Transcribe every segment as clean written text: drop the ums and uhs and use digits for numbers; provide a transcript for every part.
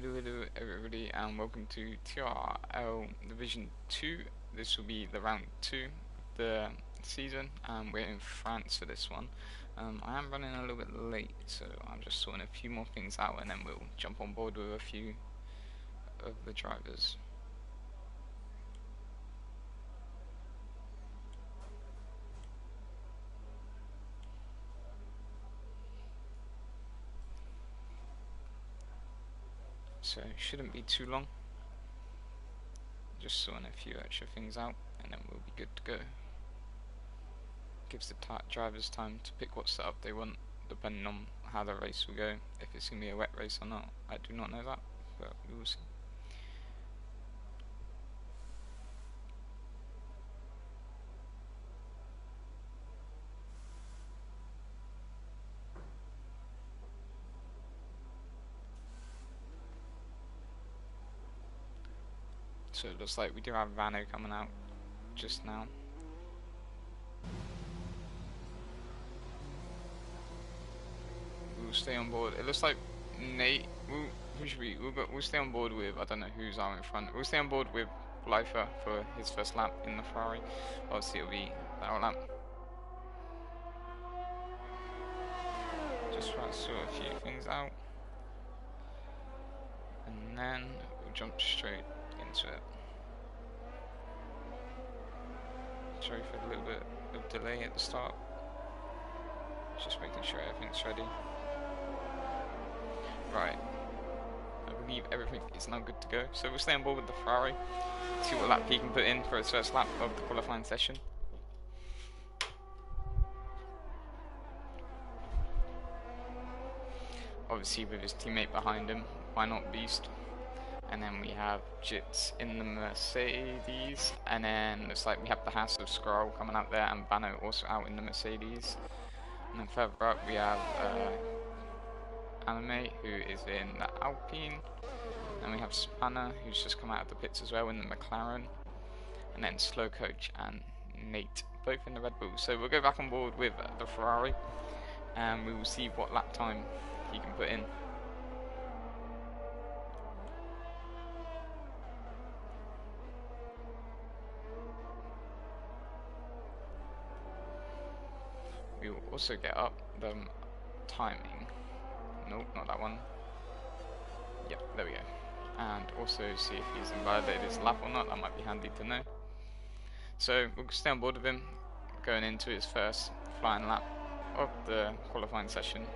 Hello everybody and welcome to TRRL Division 2. This will be the round 2 of the season and we're in France for this one. I am running a little bit late, so I'm just sorting a few more things out and then we'll jump on board with a few of the drivers. So it shouldn't be too long. Just sorting a few extra things out and then we'll be good to go. Gives the drivers time to pick what setup they want depending on how the race will go. If it's going to be a wet race or not, I do not know that, but we will see. So it looks like we do have Vano coming out just now. We'll stay on board. It looks like Nate. We'll stay on board with. I don't know who's out in front. We'll stay on board with Leifer for his first lap in the Ferrari. Obviously, it'll be our lap. Just try to sort a few things out, and then we'll jump straight into it. Sorry for a little bit of delay at the start. Just making sure everything's ready. Right. I believe everything is now good to go. So we'll stay on board with the Ferrari. See what lap he can put in for his first lap of the qualifying session. Obviously with his teammate behind him, why not Beast? And then we have Jits in the Mercedes, and then looks like we have the House of Scroll coming out there, and Vano also out in the Mercedes. And then further up we have Anime, who is in the Alpine, and we have Spanner, who's just come out of the pits as well in the McLaren, and then Slow Coach and Nate, both in the Red Bull. So we'll go back on board with the Ferrari, and we will see what lap time he can put in. We will also get up the timing. Nope, not that one. Yep, there we go. And also see if he's invalidated his lap or not. That might be handy to know. So we'll stay on board with him, going into his first flying lap of the qualifying session.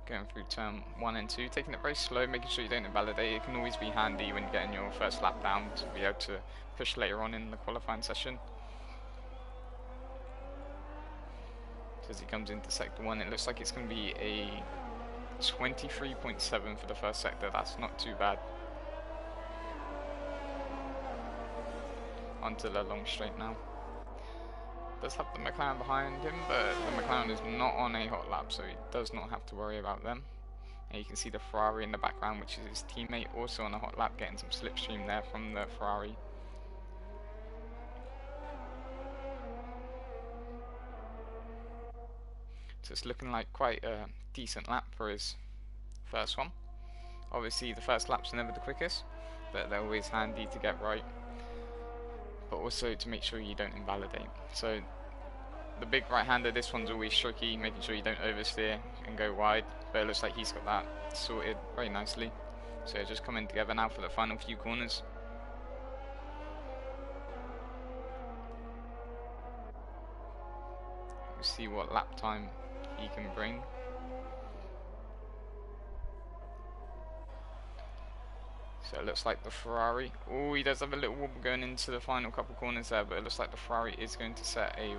Going through turn 1 and 2, taking it very slow, making sure you don't invalidate. It can always be handy when you're getting your first lap down to be able to push later on in the qualifying session. As he comes into sector 1, it looks like it's going to be a 23.7 for the first sector. That's not too bad. Onto the long straight now. Does have the McLaren behind him, but the McLaren is not on a hot lap, so he does not have to worry about them. And you can see the Ferrari in the background, which is his teammate, also on a hot lap, getting some slipstream there from the Ferrari. So it's looking like quite a decent lap for his first one. Obviously the first lap's never the quickest, but they're always handy to get right, but also to make sure you don't invalidate. So the big right-hander, this one's always tricky, making sure you don't oversteer and go wide, but it looks like he's got that sorted very nicely. So just coming together now for the final few corners. We'll see what lap time he can bring. So it looks like the Ferrari, oh, he does have a little wobble going into the final couple corners there, but it looks like the Ferrari is going to set a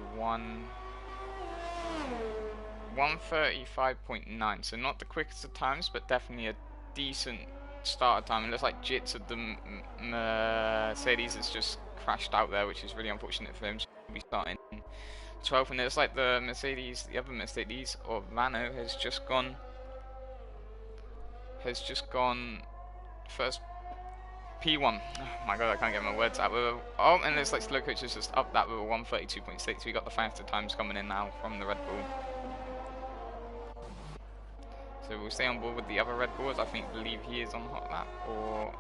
1:35.9, so not the quickest of times, but definitely a decent starter time. It looks like Jits of the Mercedes has just crashed out there, which is really unfortunate for him. So he'll be starting 12th, and it looks like the Mercedes, the other Mercedes, or Vano, has just gone first P1. Oh my god, I can't get my words out. Oh, and it looks like Slow Coach has just upped that with a 1:32.6. We got the faster times coming in now from the Red Bull. So we'll stay on board with the other Red Bulls. I believe he is on hot lap, or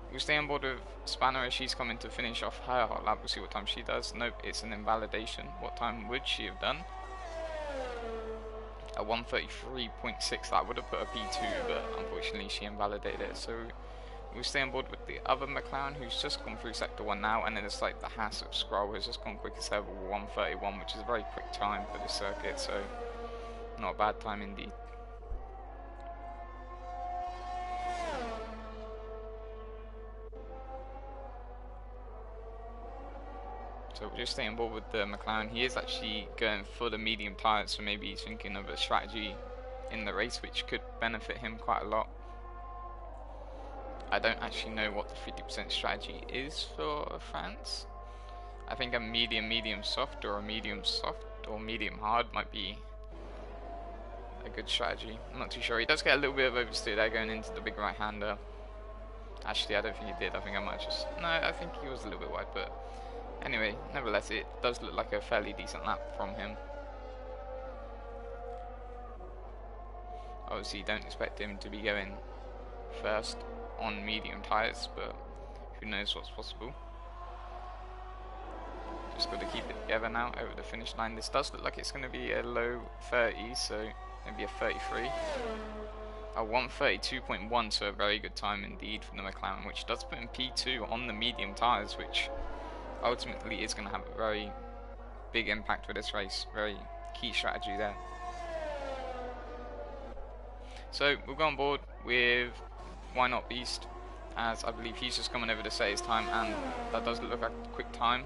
we'll stay on board with Spanner as she's coming to finish off her hot lap. We'll see what time she does. Nope, it's an invalidation. What time would she have done? A 1:33.6. That would have put a P2, but unfortunately she invalidated it. So we'll stay on board with the other McLaren who's just gone through sector 1 now, and then it's like the Haas of Scroll has just gone quick as ever, 1:31, which is a very quick time for this circuit, so not a bad time indeed. So we'll just stay on board with the McLaren. He is actually going for the medium tyres, so maybe he's thinking of a strategy in the race which could benefit him quite a lot. I don't actually know what the 50% strategy is for France. I think a medium soft, or a medium soft or medium hard might be a good strategy. I'm not too sure. He does get a little bit of oversteer there going into the big right-hander. Actually, I don't think he did. I think I might just... No, I think he was a little bit wide, but anyway, nevertheless, it does look like a fairly decent lap from him. Obviously, don't expect him to be going first on medium tyres, but who knows what's possible. Just got to keep it together now over the finish line. This does look like it's going to be a low 30, so maybe a 33. A 1:32.1, so a very good time indeed for the McLaren, which does put in P2 on the medium tyres, which ultimately is going to have a very big impact for this race. Very key strategy there. So we'll go on board with Why Not Beast, as I believe he's just coming over to set his time, and that does look like a quick time.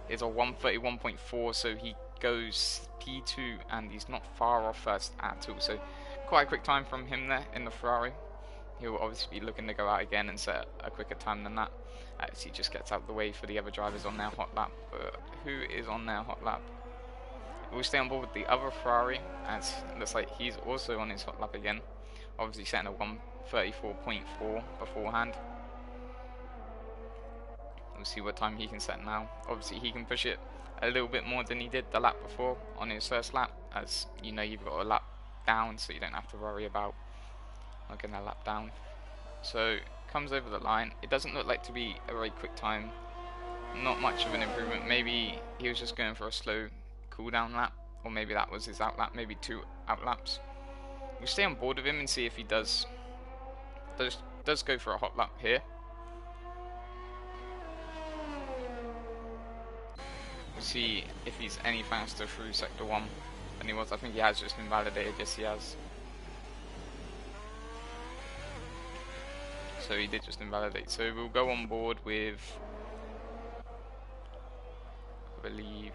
It's a 1:31.4, so he goes P2 and he's not far off first at all. So quite a quick time from him there in the Ferrari. He'll obviously be looking to go out again and set a quicker time than that, as he just gets out of the way for the other drivers on their hot lap. But who is on their hot lap? We'll stay on board with the other Ferrari, as it looks like he's also on his hot lap again. Obviously setting a 1:34.4 beforehand. We'll see what time he can set now. Obviously he can push it a little bit more than he did the lap before on his first lap, as you know you've got a lap down, so you don't have to worry about not getting a lap down. So comes over the line. It doesn't look like to be a very quick time. Not much of an improvement. Maybe he was just going for a slow cooldown lap, or maybe that was his out lap, maybe 2 out laps. We'll stay on board with him and see if he does go for a hot lap here. We'll see if he's any faster through sector 1 than he was. I think he has just invalidated. Yes, he has. So he did just invalidate. So we'll go on board with, I believe,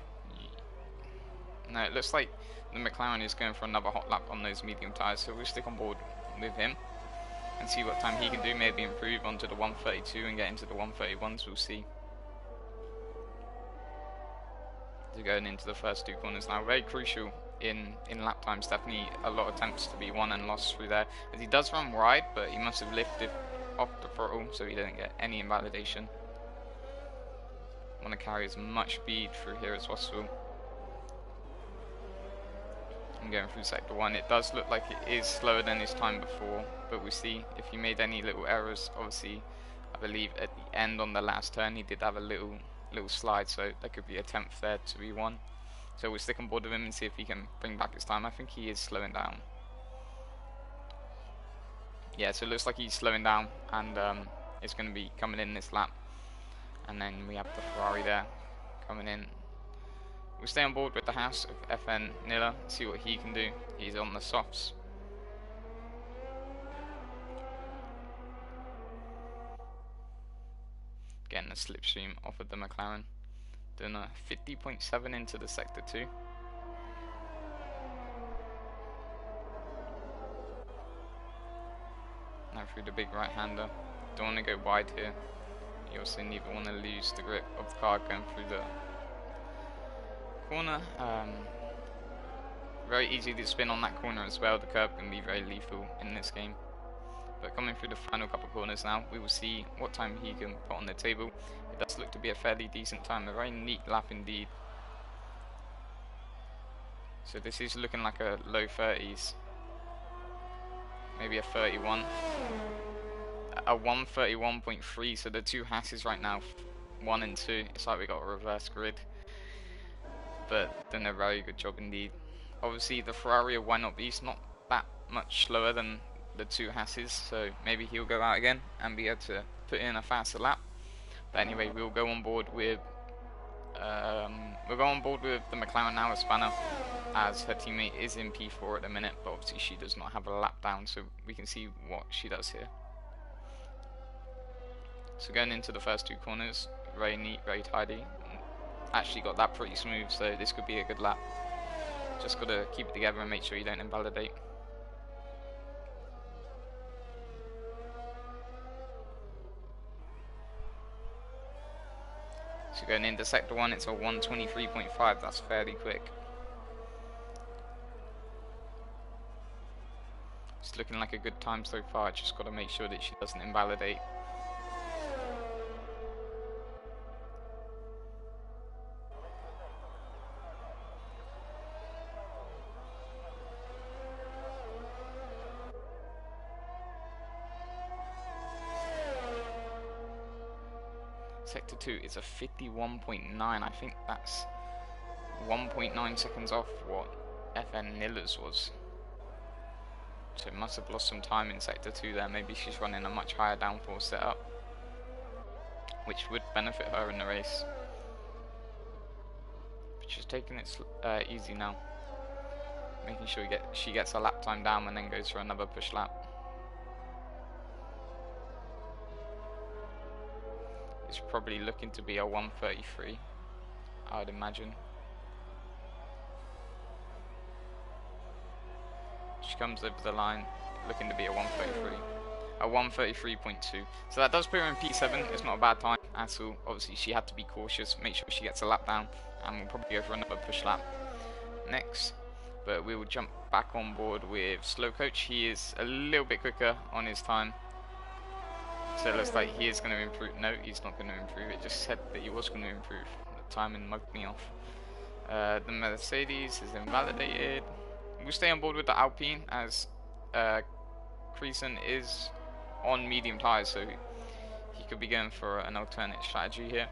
no, it looks like the McLaren is going for another hot lap on those medium tyres, so we'll stick on board with him and see what time he can do. Maybe improve onto the 1:32 and get into the 1:31s. We'll see. So going into the first 2 corners now, very crucial in lap times. Definitely a lot of attempts to be won and lost through there, as he does run wide, but he must have lifted off the throttle so he didn't get any invalidation. Want to carry as much speed through here as possible. I'm going through sector 1. It does look like it is slower than his time before, but we'll see if he made any little errors. Obviously, I believe at the end on the last turn he did have a little slide, so there could be a 10th there to be won. So we'll stick on board with him and see if he can bring back his time. I think he is slowing down. Yeah, so it looks like he's slowing down, and it's going to be coming in this lap. And then we have the Ferrari there coming in. We'll stay on board with the Haas of FN Nilla, see what he can do. He's on the softs. Getting the slipstream off of the McLaren. Doing a 50.7 into the sector 2. Now through the big right-hander. Don't want to go wide here. You also neither want to lose the grip of the car going through the corner. Very easy to spin on that corner as well. The curb can be very lethal in this game. But coming through the final couple of corners now, we will see what time he can put on the table. It does look to be a fairly decent time, a very neat lap indeed. So this is looking like a low 30s. maybe a 31. A 131.3, so the two Hasses right now, 1 and 2, it's like we got a reverse grid. But done a very good job indeed. Obviously the Ferrari of Why Not Beast not that much slower than the two Hasses, so maybe he'll go out again and be able to put in a faster lap. But anyway, we'll go on board with the McLaren now with Spanner, as her teammate is in P4 at the minute, but obviously she does not have a lap down, so we can see what she does here. So going into the first two corners, very neat, very tidy. Actually got that pretty smooth, so this could be a good lap. Just got to keep it together and make sure you don't invalidate. So going into sector 1, it's a 1:23.5, that's fairly quick. It's looking like a good time so far, just got to make sure that she doesn't invalidate. Sector 2 is a 51.9, I think that's 1.9 seconds off what FN Niller's was. So it must have lost some time in sector 2 there, maybe she's running a much higher downforce setup, which would benefit her in the race. But she's taking it easy now, making sure she gets her lap time down and then goes for another push lap. It's probably looking to be a 1:33, I would imagine. She comes over the line looking to be a 1:33, a 1:33.2. So that does put her in P7. It's not a bad time at all. Obviously she had to be cautious, make sure she gets a lap down, and we'll probably go for another push lap next. But we will jump back on board with Slow Coach. He is a little bit quicker on his time. So it looks like he is going to improve. No, he's not going to improve. It just said that he was going to improve. The timing mugged me off. The Mercedes is invalidated. We'll stay on board with the Alpine as Creason is on medium tyres, so he could be going for an alternate strategy here.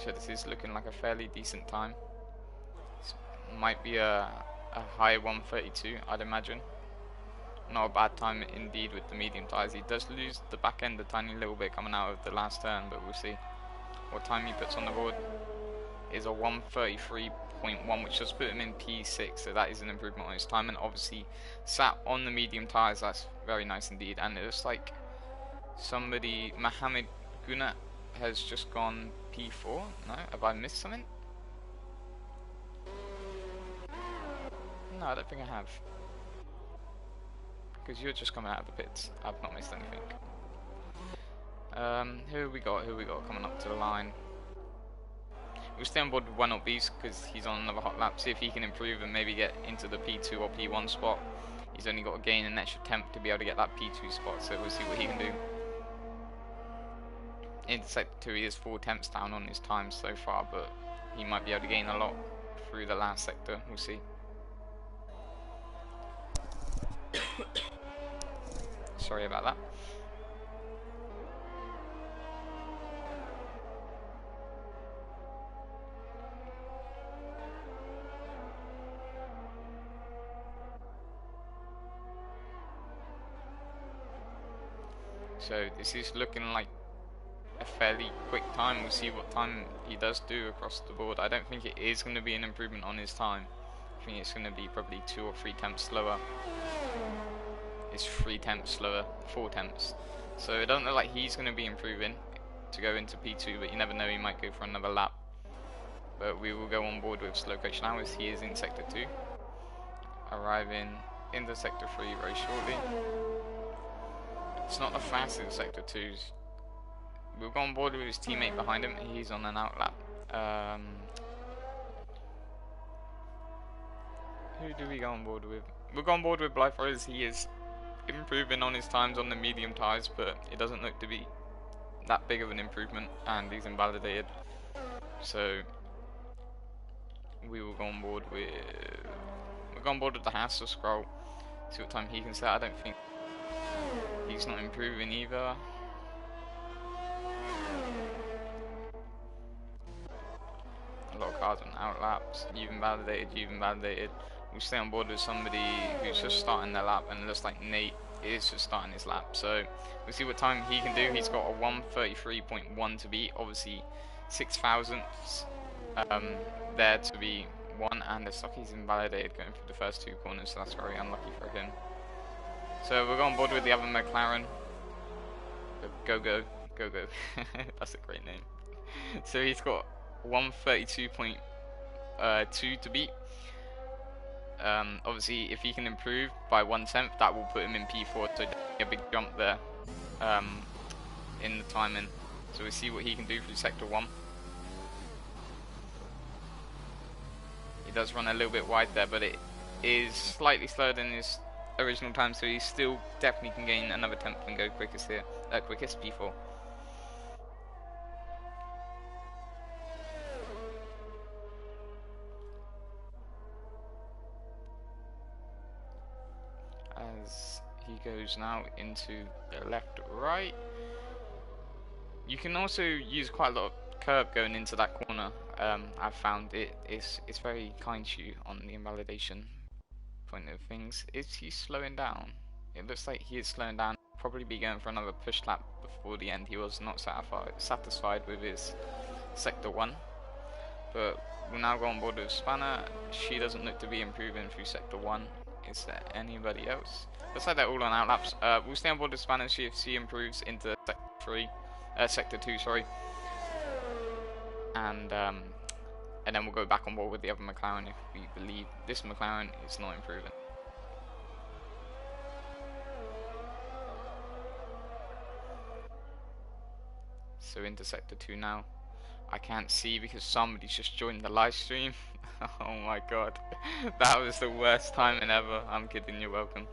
So this is looking like a fairly decent time. This might be a high 1:32, I'd imagine. Not a bad time indeed with the medium tyres. He does lose the back end a tiny little bit coming out of the last turn, but we'll see what time he puts on the board. Is a 1:33.1, which does put him in P6, so that is an improvement on his time, and obviously sat on the medium tyres. That's very nice indeed. And it looks like somebody, Mohamed Gunat, has just gone P4. No, have I missed something? No, I don't think I have. Because you're just coming out of the pits. I've not missed anything. Who have we got? Coming up to the line? We'll stay on board with Why Not Beast because he's on another hot lap. See if he can improve and maybe get into the P2 or P1 spot. He's only got to gain an extra temp to be able to get that P2 spot, so we'll see what he can do. In sector 2 he is 4 temps down on his time so far, but he might be able to gain a lot through the last sector. We'll see. Sorry about that. So this is looking like a fairly quick time. We'll see what time he does do across the board. I don't think it is going to be an improvement on his time. I think it's going to be probably 2 or 3 temps slower. It's 3 temps slower, 4 temps. So it doesn't look like he's going to be improving to go into P2, but you never know, he might go for another lap. But we will go on board with Slow Coach now as he is in sector 2. Arriving into sector 3 very shortly. It's not the fastest sector 2s. We'll go on board with his teammate behind him. He's on an out lap. Who do we go on board with? We'll go on board with Blythe Rose. He is improving on his times on the medium tyres, but it doesn't look to be that big of an improvement, and he's invalidated. So we will go on board with the Hassel scroll. See what time he can set. I don't think he's not improving either. A lot of cars on out laps. You've invalidated. We'll stay on board with somebody who's just starting their lap, and it looks like Nate is just starting his lap. So we'll see what time he can do. He's got a 1:33.1 to beat. Obviously 6 thousandths there to be one, and looks like he's invalidated going through the first 2 corners, so that's very unlucky for him. So we'll go on board with the other McLaren. Go. That's a great name. So he's got 1:32.2 to beat. Obviously, if he can improve by 1/10, that will put him in P4, so a big jump there in the timing. So we'll see what he can do through Sector 1. He does run a little bit wide there, but it is slightly slower than his original time, so he still definitely can gain another 10th and go quickest here, quickest P4. As he goes now into the left right. You can also use quite a lot of curb going into that corner. I've found it's very kind to you on the invalidation point of things. Is he slowing down? It looks like he is slowing down. Probably be going for another push lap before the end. He was not satisfied with his Sector 1. But we'll now go on board with Spanner. She doesn't look to be improving through Sector 1. Is there anybody else? Looks like they're all on outlaps. We'll stay on board with Spanner, see if she improves into Sector 2, sorry. And then we'll go back on board with the other McLaren if we believe this McLaren is not improving. So into Sector 2 now. I can't see because somebody's just joined the live stream. Oh my god, that was the worst timing ever. I'm kidding, you're welcome.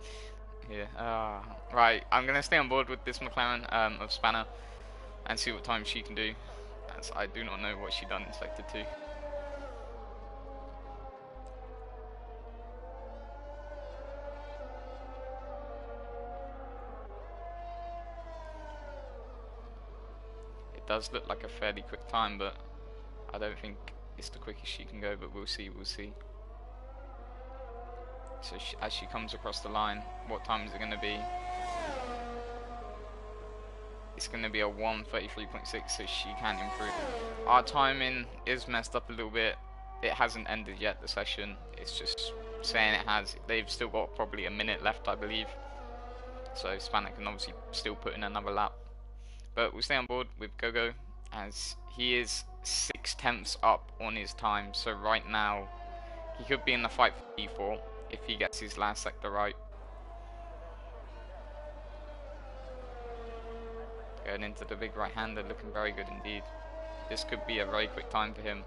Here, right, I'm gonna stay on board with this McLaren of Spanner and see what time she can do, as I do not know what she done in Sector 2. It does look like a fairly quick time, but I don't think it's the quickest she can go, but we'll see. So as she comes across the line, what time is it going to be? It's going to be a 1:33.6, so she can improve. Our timing is messed up a little bit. It hasn't ended yet, the session. It's just saying it has. They've still got probably a minute left, I believe. So Spanner can obviously still put in another lap. But we'll stay on board with Gogo, as he is 6/10 up on his time. So right now, he could be in the fight for P4 if he gets his last sector right. Going into the big right-hander, looking very good indeed. This could be a very quick time for him.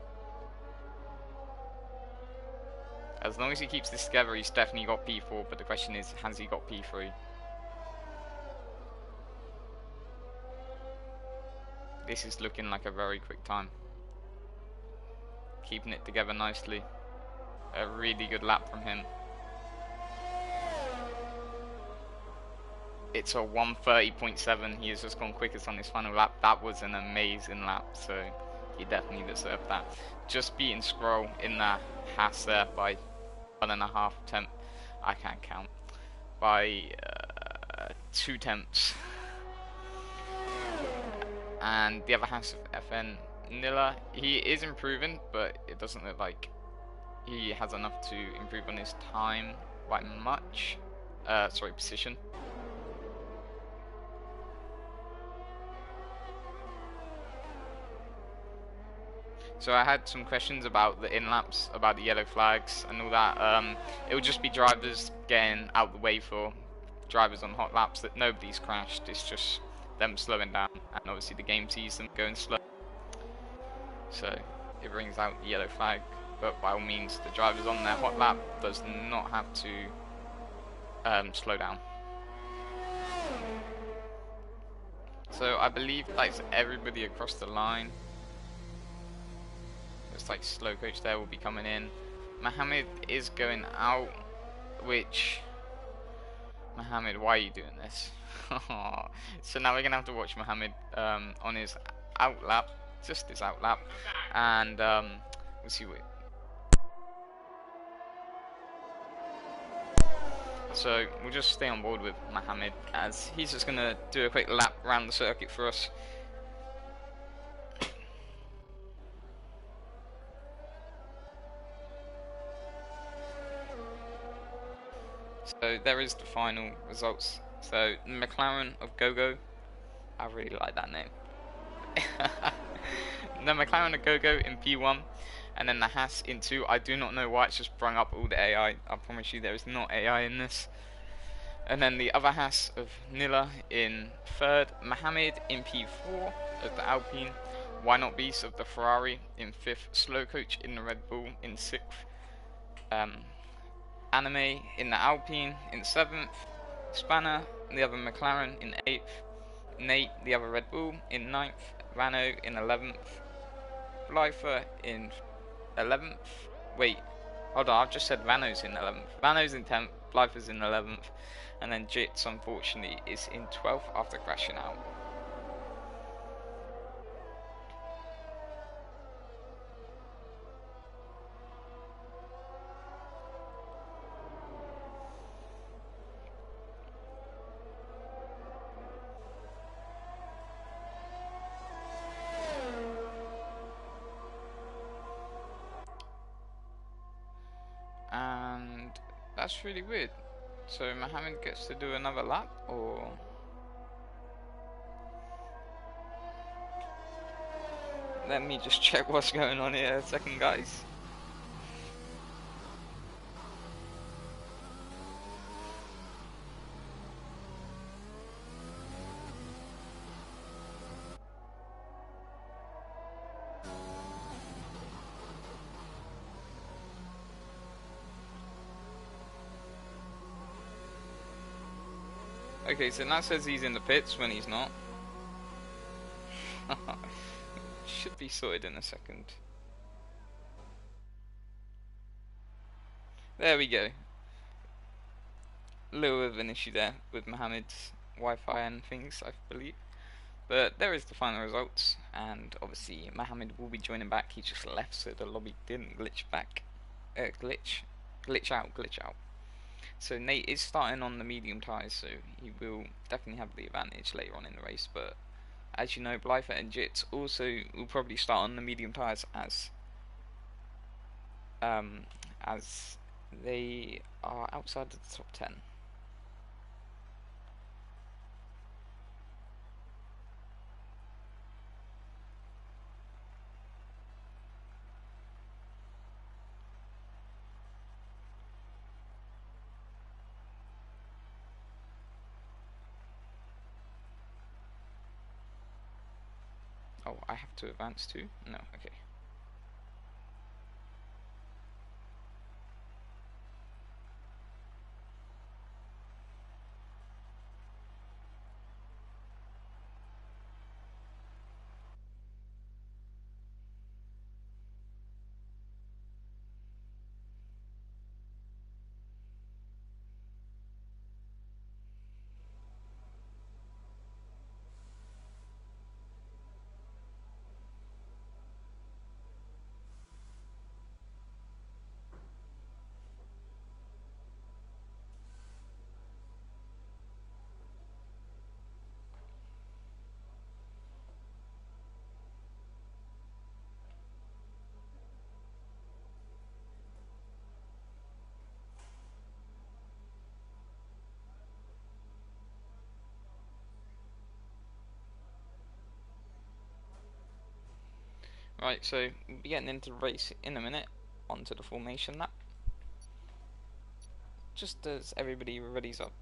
As long as he keeps this together, he's definitely got P4, but the question is, has he got P3? This is looking like a very quick time. Keeping it together nicely. A really good lap from him. It's a 1:30.7. He has just gone quickest on his final lap. That was an amazing lap, so he definitely deserved that. Just beating Scroll in the Haas there by 1.5 tenths. I can't count. By 2 tenths. And the other Haas of FN, Nilla, he is improving, but it doesn't look like he has enough to improve on his time by much. Sorry, position. So I had some questions about the in-laps, about the yellow flags and all that. It would just be drivers getting out the way for drivers on hot laps, that nobody's crashed. It's just them slowing down, and obviously the game sees them going slow. So it brings out the yellow flag, but by all means, the drivers on their hot lap does not have to slow down. So I believe that's everybody across the line. Looks like slow coach there will be coming in. Mohammed is going out, which... Mohammed, why are you doing this? So now we're going to have to watch Mohammed on his out lap, just his out lap, and we'll see what... So we'll just stay on board with Mohammed as he's just going to do a quick lap around the circuit for us. So there is the final results. So the McLaren of Gogo, I really like that name. The McLaren of Gogo in P1, and then the Haas in 2. I do not know why it's just sprung up all the AI. I promise you there is not AI in this. And then the other Haas of Nilla in 3rd, Mohammed in P4 of the Alpine, Why Not Beast of the Ferrari in 5th, Slow Coach in the Red Bull in 6th, Anime in the Alpine in 7th, Spanner, the other McLaren in 8th, Nate, the other Red Bull in 9th, Rano in 11th, Blyther in 11th, wait, hold on, I've just said Rano's in 11th, Rano's in 10th, Blyther's in 11th, and then Jits unfortunately is in 12th after crashing out. And that's really weird. So Mohammed gets to do another lap, or... Let me just check what's going on here a second, guys. Okay, so now says he's in the pits when he's not. Should be sorted in a second. There we go. A little bit of an issue there with Mohammed's Wi-Fi and things, I believe. But there is the final results, and obviously Mohammed will be joining back. He just left, so the lobby didn't glitch back. Glitch out. So Nate is starting on the medium tyres, so he will definitely have the advantage later on in the race. But as you know, Blyther and Jits also will probably start on the medium tyres as they are outside of the top 10. Oh, I have to advance too? No, okay. Right, so we'll be getting into the race in a minute, onto the formation lap. Just as everybody readies up,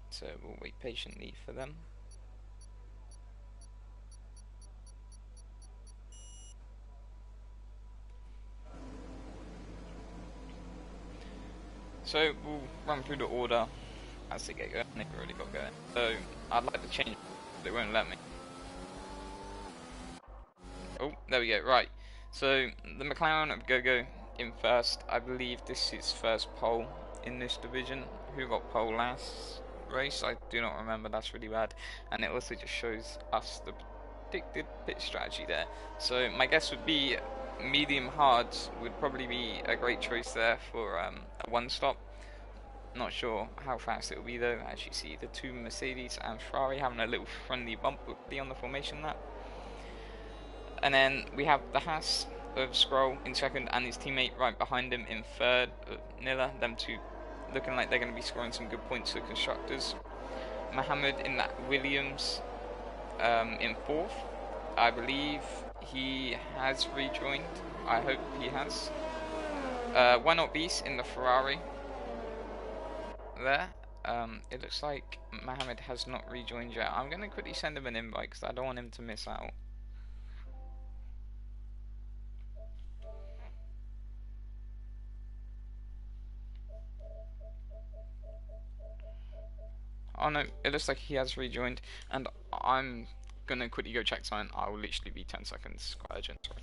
so we'll wait patiently for them. So we'll run through the order as they get going. They've already got going. So I'd like to change, but they won't let me. Oh, there we go. Right. So the McLaren of Gogo in first. I believe this is first pole in this division. Who got pole last race? I do not remember. That's really bad. And it also just shows us the predicted pit strategy there. So my guess would be medium hards would probably be a great choice there for a one stop. Not sure how fast it will be though. As you see, the two Mercedes and Ferrari having a little friendly bump would be on the formation lap. And then we have the Haas of Scroll in second and his teammate right behind him in third, Nilla. Them two looking like they're going to be scoring some good points for constructors. Mohammed in that Williams in fourth. I believe he has rejoined. I hope he has. Why not Beast in the Ferrari there. It looks like Mohammed has not rejoined yet. I'm going to quickly send him an invite because I don't want him to miss out. Oh no, it looks like he has rejoined, and I'm gonna quickly go check something. I will literally be 10 seconds. Quite urgent, sorry.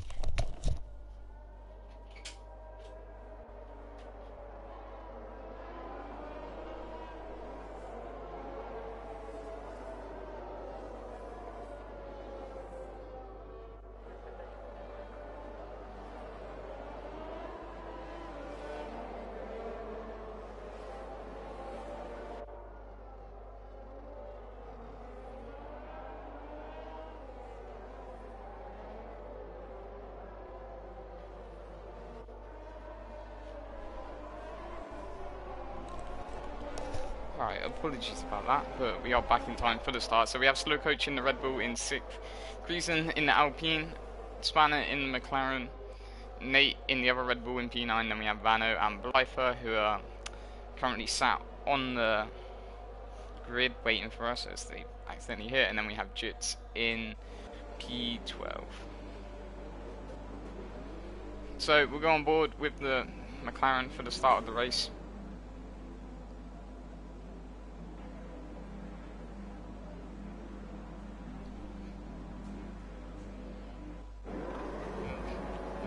Alright, apologies about that, but we are back in time for the start. So we have Slow Coach in the Red Bull in 6th, Greason in the Alpine, Spanner in the McLaren, Nate in the other Red Bull in P9, then we have Vano and Blyther who are currently sat on the grid waiting for us as they accidentally hit, and then we have Jits in P12. So we'll go on board with the McLaren for the start of the race.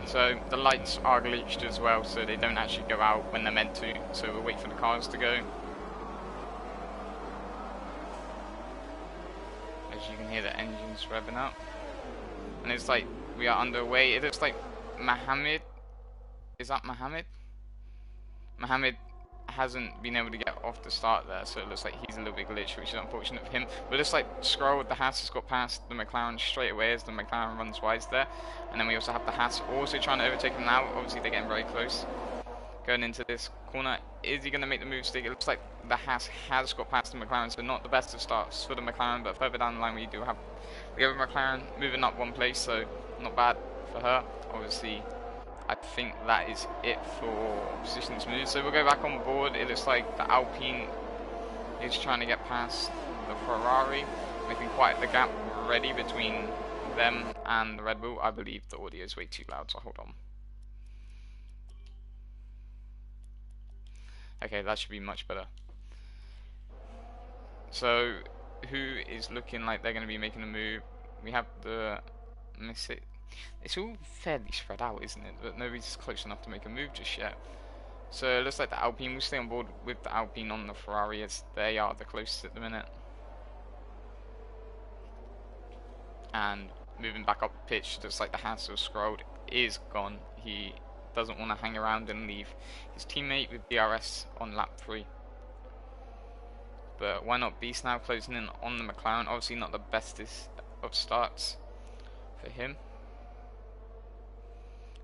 So the lights are glitched as well, so they don't actually go out when they're meant to, so we'll wait for the cars to go. As you can hear the engines revving up. And it's like we are underway. It looks like Mohammed, is that Mohammed? Mohammed hasn't been able to get off the start there, so it looks like he's a little bit glitched, which is unfortunate for him. But it looks like Scroll with the Haas has got past the McLaren straight away as the McLaren runs wise there. And then we also have the Haas also trying to overtake him now. Obviously they're getting very close. Going into this corner, is he going to make the move stick? It looks like the Haas has got past the McLaren, so not the best of starts for the McLaren, but further down the line we do have the other McLaren moving up one place, so not bad for her. Obviously I think that is it for positions moved. So we'll go back on board. It looks like the Alpine is trying to get past the Ferrari, making quite the gap already between them and the Red Bull. I believe the audio is way too loud, so hold on. Okay, that should be much better. So who is looking like they're going to be making a move? We have the It's all fairly spread out, isn't it? But nobody's close enough to make a move just yet. So it looks like the Alpine will stay on board with the Alpine on the Ferrari as they are the closest at the minute. And moving back up the pitch, looks like the Hassel Scrolled is gone. He doesn't want to hang around and leave his teammate with DRS on lap 3. But why not Beast now closing in on the McLaren? Obviously not the bestest of starts for him.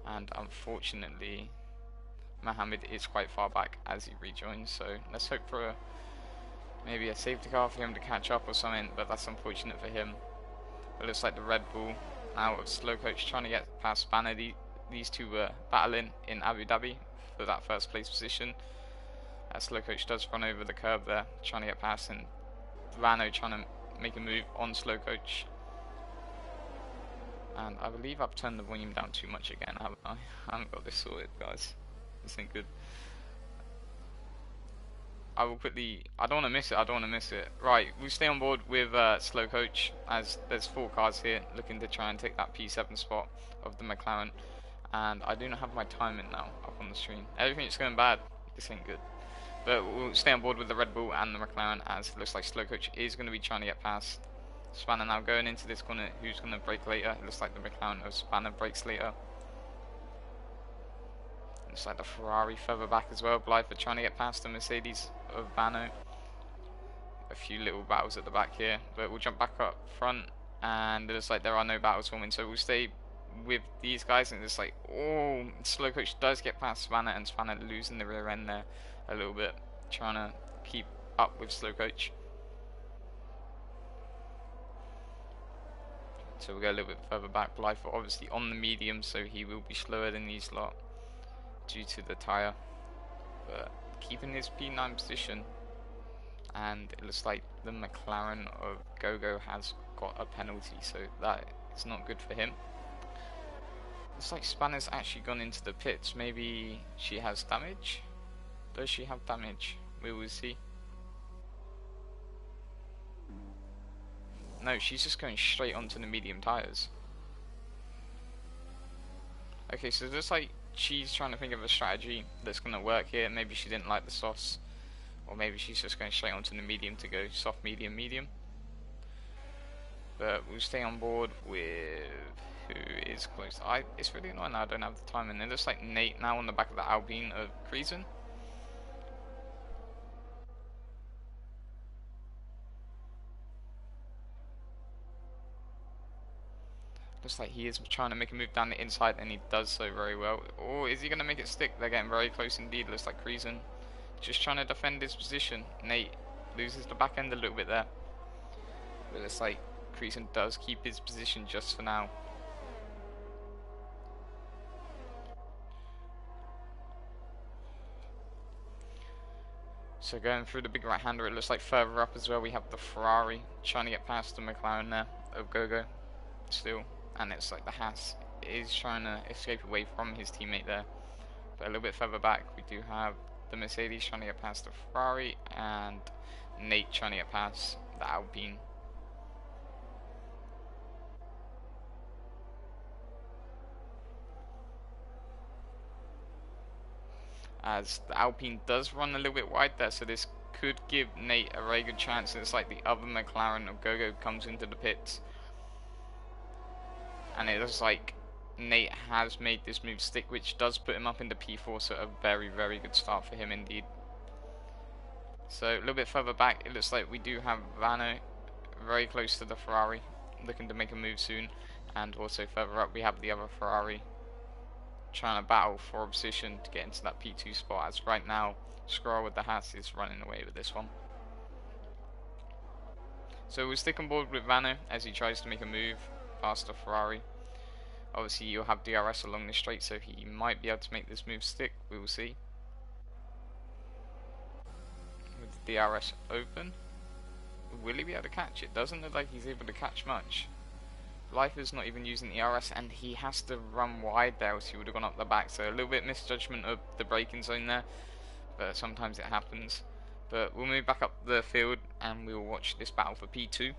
And unfortunately Mohammed is quite far back as he rejoins, so let's hope for maybe a safety car for him to catch up or something, but that's unfortunate for him. It looks like the Red Bull now of Slow Coach trying to get past Spanner. These two were battling in Abu Dhabi for that first place position. Slow Coach does run over the curb there, trying to get past, and Rano trying to make a move on Slow Coach. And I believe I've turned the volume down too much again, haven't I? I haven't got this sorted, guys. This ain't good. I will quickly. I don't want to miss it. I don't want to miss it. Right, we stay on board with Slow Coach as there's 4 cars here looking to try and take that P7 spot of the McLaren, and I do not have my timing now up on the screen. Everything's going bad. This ain't good. But we'll stay on board with the Red Bull and the McLaren as it looks like Slow Coach is going to be trying to get past Spanner now going into this corner. Who's going to brake later? It looks like the McLaren of Spanner brakes later. Looks like the Ferrari further back as well. Blythe are trying to get past the Mercedes of Bano. A few little battles at the back here, but we'll jump back up front, and it looks like there are no battles forming, so we'll stay with these guys. And it's like, oh, Slow Coach does get past Spanner, and Spanner losing the rear end there a little bit, trying to keep up with Slow Coach. So we'll go a little bit further back. Blythe obviously on the medium, so he will be slower than these lot due to the tyre, but keeping his P9 position. And it looks like the McLaren of Gogo has got a penalty, so that is not good for him. Looks like Spanner's actually gone into the pits. Maybe she has damage? Does she have damage? We will see. No, she's just going straight onto the medium tyres. Okay, so it looks like she's trying to think of a strategy that's going to work here. Maybe she didn't like the softs, or maybe she's just going straight onto the medium to go soft, medium, medium. But we'll stay on board with who is close. It's really annoying now I don't have the time, and it looks like Nate now on the back of the Alpine of Creason. Looks like he is trying to make a move down the inside, and he does so very well. Or is he going to make it stick? They're getting very close indeed. Looks like Creason just trying to defend his position. Nate loses the back end a little bit there, but it's like Creason does keep his position just for now. So going through the big right hander, it looks like further up as well we have the Ferrari trying to get past the McLaren there of Gogo still, and it's like the Haas is trying to escape away from his teammate there. But a little bit further back we do have the Mercedes trying to get past the Ferrari, and Nate trying to get past the Alpine. As the Alpine does run a little bit wide there, so this could give Nate a very good chance. It's like the other McLaren of Gogo comes into the pits, and it looks like Nate has made this move stick, which does put him up into P4, so a very, very good start for him indeed. So a little bit further back, it looks like we do have Vano very close to the Ferrari, looking to make a move soon, and also further up we have the other Ferrari trying to battle for a position to get into that P2 spot, as right now Scroll with the Haas is running away with this one. So we'll stick on board with Vano as he tries to make a move past the Ferrari. Obviously you'll have DRS along the straight, so he might be able to make this move stick. We will see. With the DRS open, will he be able to catch it? Doesn't look like he's able to catch much. Blythe is not even using the ERS, and he has to run wide there, else he would have gone up the back. So a little bit misjudgment of the braking zone there, but sometimes it happens. But we'll move back up the field and we'll watch this battle for P2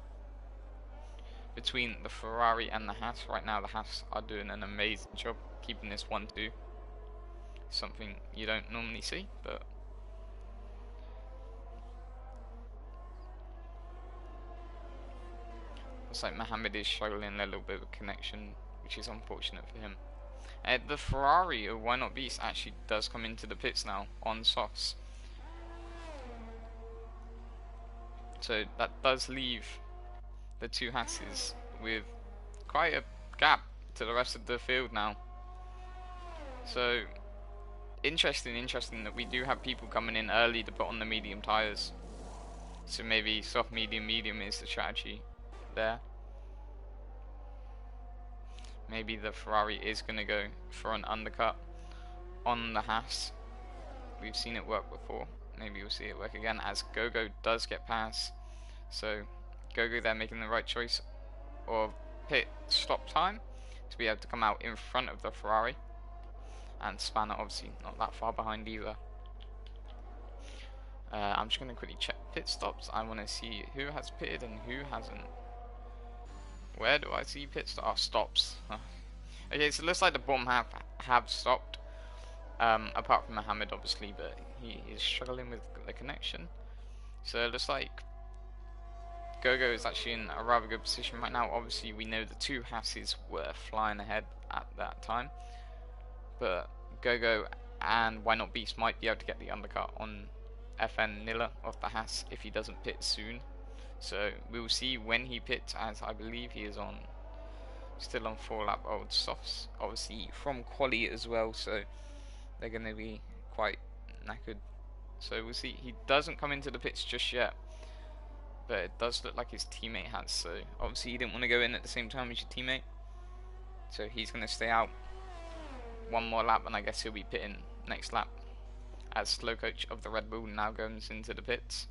between the Ferrari and the Haas. Right now the Haas are doing an amazing job keeping this 1-2. Something you don't normally see, but looks like Mohammed is struggling a little bit of connection, which is unfortunate for him. The Ferrari of Why Not Beast actually does come into the pits now on softs. So that does leave the two Haases with quite a gap to the rest of the field now. So interesting that we do have people coming in early to put on the medium tyres. So maybe soft, medium, medium is the strategy there. Maybe the Ferrari is going to go for an undercut on the Haas. We've seen it work before. Maybe we'll see it work again as Gogo does get past. So Gogo there making the right choice of pit stop time to be able to come out in front of the Ferrari. And Spanner obviously not that far behind either. I'm just going to quickly check pit stops. I want to see who has pitted and who hasn't. Where do I see pit stops? Oh, stops. Okay, so it looks like the bottom half have stopped. Apart from Mohammed, obviously, but he is struggling with the connection. So it looks like Gogo is actually in a rather good position right now. Obviously, we know the two Hasses were flying ahead at that time, but Gogo and Why Not Beast might be able to get the undercut on FN Nilla of the Hass if he doesn't pit soon. So we will see when he pits, as I believe he is on still on 4-lap old softs, obviously from quali as well, so they're going to be quite knackered. So we'll see. He doesn't come into the pits just yet, but it does look like his teammate has. So obviously you didn't want to go in at the same time as your teammate, so he's going to stay out one more lap, and I guess he'll be pitting next lap as slow coach of the Red Bull now goes into the pits,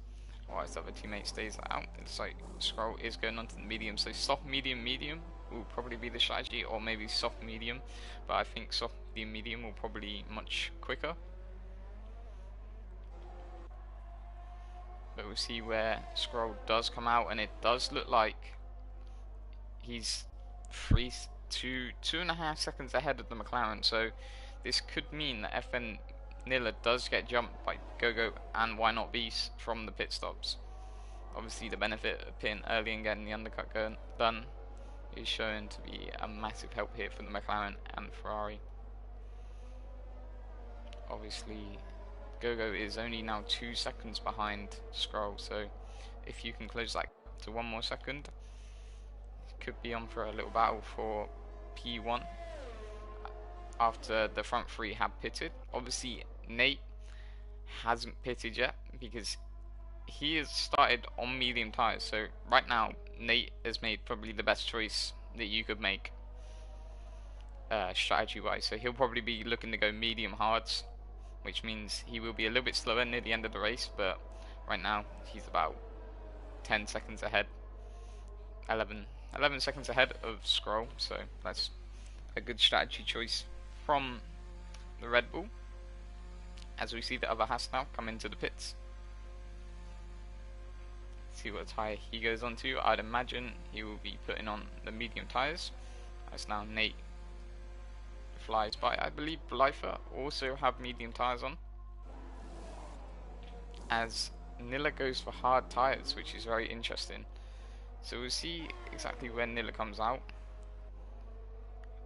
while his other teammate stays out. It's like Scroll is going on to the medium, so soft, medium, medium will probably be the strategy, or maybe soft, medium, but I think soft, medium will probably be much quicker. But we'll see where Scroll does come out, and it does look like he's 2.5 seconds ahead of the McLaren, so this could mean that FN Nilla does get jumped by Gogo and Why Not Beast from the pit stops. Obviously the benefit of pitting early and getting the undercut done is shown to be a massive help here for the McLaren and Ferrari. Obviously Gogo is only now 2 seconds behind Scroll, so if you can close that to 1 more second, could be on for a little battle for P1 after the front three have pitted. Obviously Nate hasn't pitted yet because he has started on medium tyres, so right now Nate has made probably the best choice that you could make strategy wise. So he'll probably be looking to go medium hards, which means he will be a little bit slower near the end of the race, but right now he's about 10 seconds ahead, 11 seconds ahead of Scroll, so that's a good strategy choice from the Red Bull. As we see the other Haas now come into the pits. See what tyre he goes on to. I'd imagine he will be putting on the medium tyres, as now Nate flies by. I believe Blyther also have medium tyres on, as Nilla goes for hard tyres, which is very interesting. So we'll see exactly when Nilla comes out.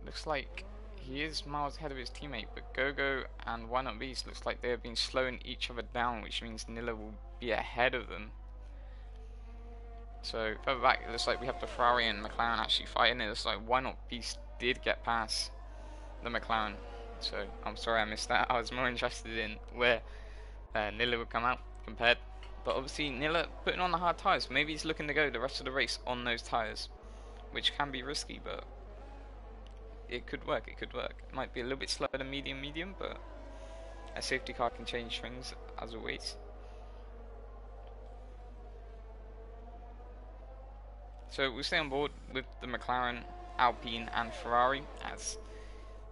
Looks like he is miles ahead of his teammate, but Gogo and Why Not Beast looks like they have been slowing each other down, which means Nilla will be ahead of them. So further back, it looks like we have the Ferrari and McLaren actually fighting. It looks like Why Not Beast did get past the McLaren, so I'm sorry I missed that. I was more interested in where Nilla would come out compared. But obviously Nilla putting on the hard tyres. Maybe he's looking to go the rest of the race on those tyres, which can be risky, but it could work. It could work. It might be a little bit slower than medium, but a safety car can change things as always. So we'll stay on board with the McLaren, Alpine and Ferrari, as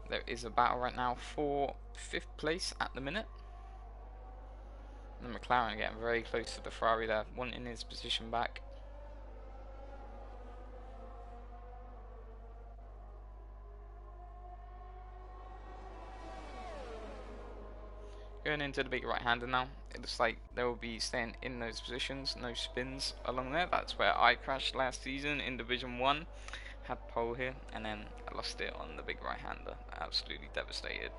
there is a battle right now for 5th place at the minute. The McLaren getting very close to the Ferrari there, wanting his position back. Going into the big right-hander now, it looks like they will be staying in those positions, no spins along there. That's where I crashed last season in Division 1, had pole here, and then I lost it on the big right-hander. Absolutely devastated.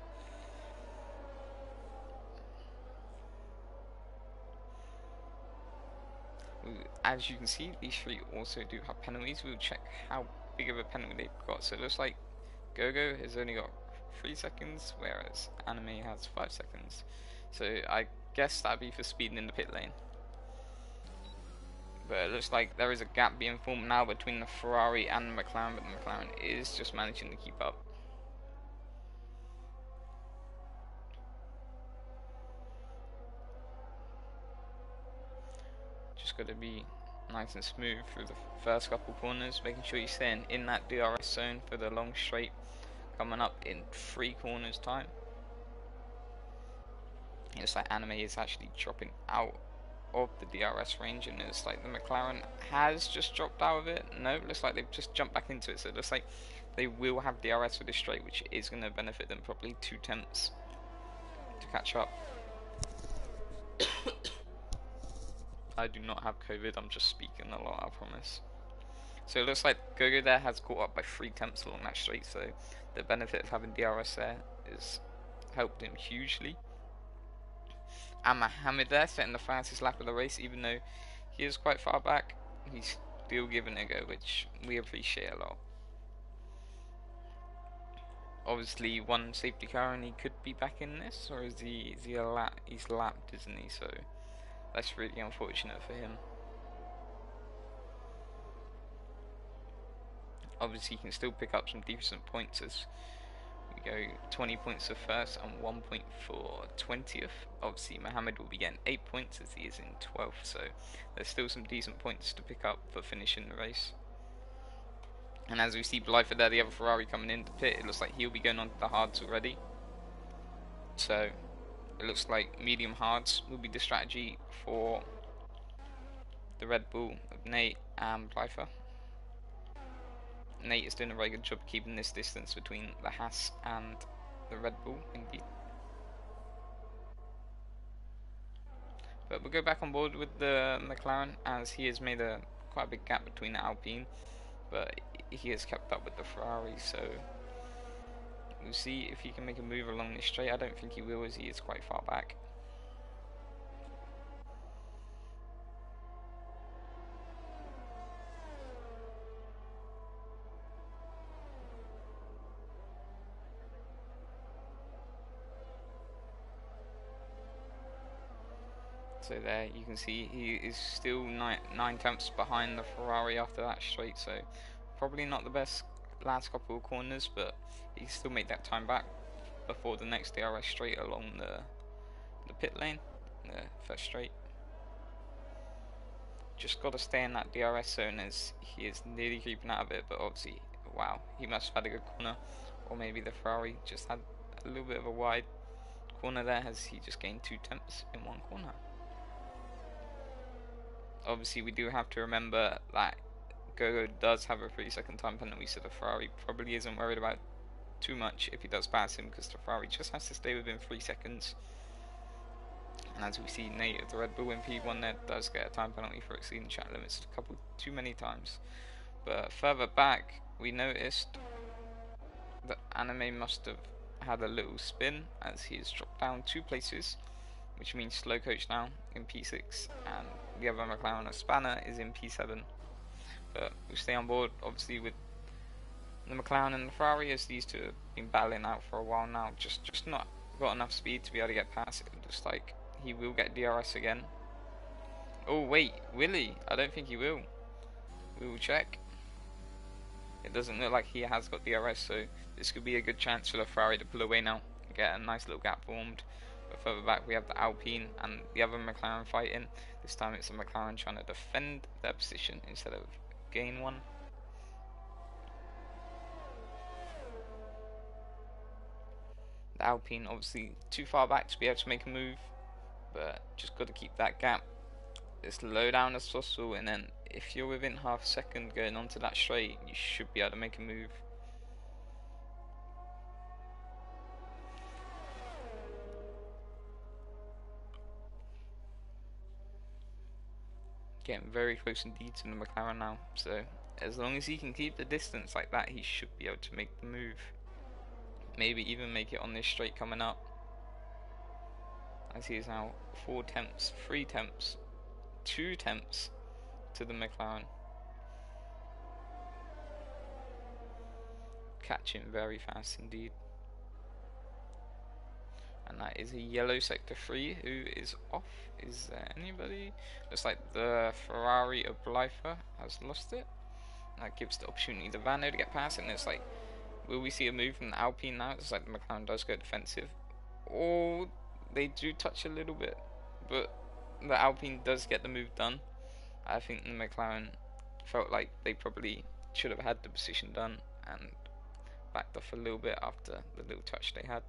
As you can see, these three also do have penalties. We'll check how big of a penalty they've got. So it looks like Gogo has only got 3 seconds, whereas Anime has 5 seconds. So I guess that'd be for speeding in the pit lane. But it looks like there is a gap being formed now between the Ferrari and the McLaren, but the McLaren is just managing to keep up. Just got to be nice and smooth through the first couple corners, making sure you're staying in that DRS zone for the long straight coming up in 3 corners time. It looks like Anime is actually dropping out of the DRS range, and it's like the McLaren has just dropped out of it. No, it looks like they've just jumped back into it, so it looks like they will have DRS for this straight, which is going to benefit them probably 2 tenths to catch up. I do not have COVID, I'm just speaking a lot, I promise. So it looks like Gogo there has caught up by 3 tenths along that straight, so the benefit of having DRS there is helped him hugely. And Mohammed there setting the fastest lap of the race, even though he is quite far back, he's still giving it a go, which we appreciate a lot. Obviously one safety car and he could be back in this, or is he's lapped, isn't he? So that's really unfortunate for him. Obviously he can still pick up some decent points as we go 20 points for first and 1 point for 20th. Obviously Mohammed will be getting 8 points as he is in 12th, so there's still some decent points to pick up for finishing the race. And as we see Blyther there, the other Ferrari coming into pit, it looks like he'll be going on to the hards already. So it looks like medium hards will be the strategy for the Red Bull of Nate and Blyther. Nate is doing a very good job keeping this distance between the Haas and the Red Bull indeed. But we'll go back on board with the McLaren as he has made quite a big gap between the Alpine, but he has kept up with the Ferrari, so we'll see if he can make a move along this straight. I don't think he will, as he is quite far back. So there you can see he is still 9 tenths behind the Ferrari after that straight, so probably not the best last couple of corners, but he can still make that time back before the next DRS straight along the pit lane, the first straight. Just got to stay in that DRS zone as he is nearly creeping out of it, but obviously, wow, he must have had a good corner, or maybe the Ferrari just had a little bit of a wide corner there as he just gained 2 tenths in one corner. Obviously we do have to remember that Gogo does have a 3-second time penalty, so the Ferrari probably isn't worried about too much if he does pass him, because the Ferrari just has to stay within 3 seconds. And as we see, Nate of the Red Bull in P1 there does get a time penalty for exceeding track limits a couple too many times. But further back we noticed that Anime must have had a little spin as he has dropped down 2 places, which means slow coach now in P6 and the other McLaren of Spanner is in P7. But we'll stay on board obviously with the McLaren and the Ferrari, as these two have been battling out for a while now, just not got enough speed to be able to get past it. Just like he will get DRS again. Oh wait, will he? I don't think he will. We will check. It doesn't look like he has got DRS, so this could be a good chance for the Ferrari to pull away now and get a nice little gap formed. But further back we have the Alpine and the other McLaren fighting. This time it's the McLaren trying to defend their position instead of gain one. The Alpine obviously too far back to be able to make a move, but just got to keep that gap as low down as possible, and then if you're within half a second going onto that straight, you should be able to make a move. Getting very close indeed to the McLaren now, so as long as he can keep the distance like that, he should be able to make the move. Maybe even make it on this straight coming up, as he is now 4 tenths, 3 tenths, 2 tenths to the McLaren. Catching very fast indeed. And that is a yellow sector 3 who is off. Is there anybody? Looks like the Ferrari of Blyther has lost it. That gives the opportunity to Vano to get past it, and it's like, will we see a move from the Alpine now? It's like the McLaren does go defensive. Or they do touch a little bit, but the Alpine does get the move done. I think the McLaren felt like they probably should have had the position done and backed off a little bit after the little touch they had.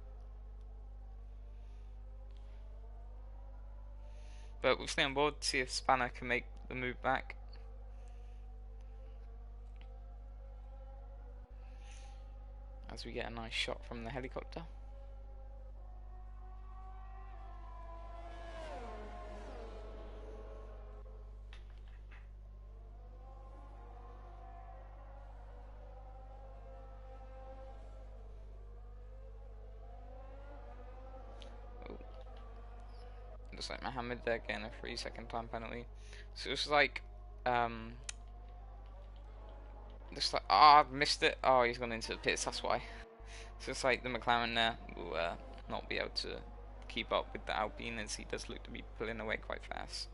But we'll stay on board, see if Spanner can make the move back. As we get a nice shot from the helicopter. Looks like Mohammed there getting a 3-second time penalty. So it's like, looks like, I've missed it. Oh, he's gone into the pits, that's why. So it's like the McLaren there will not be able to keep up with the Alpine, as he does look to be pulling away quite fast.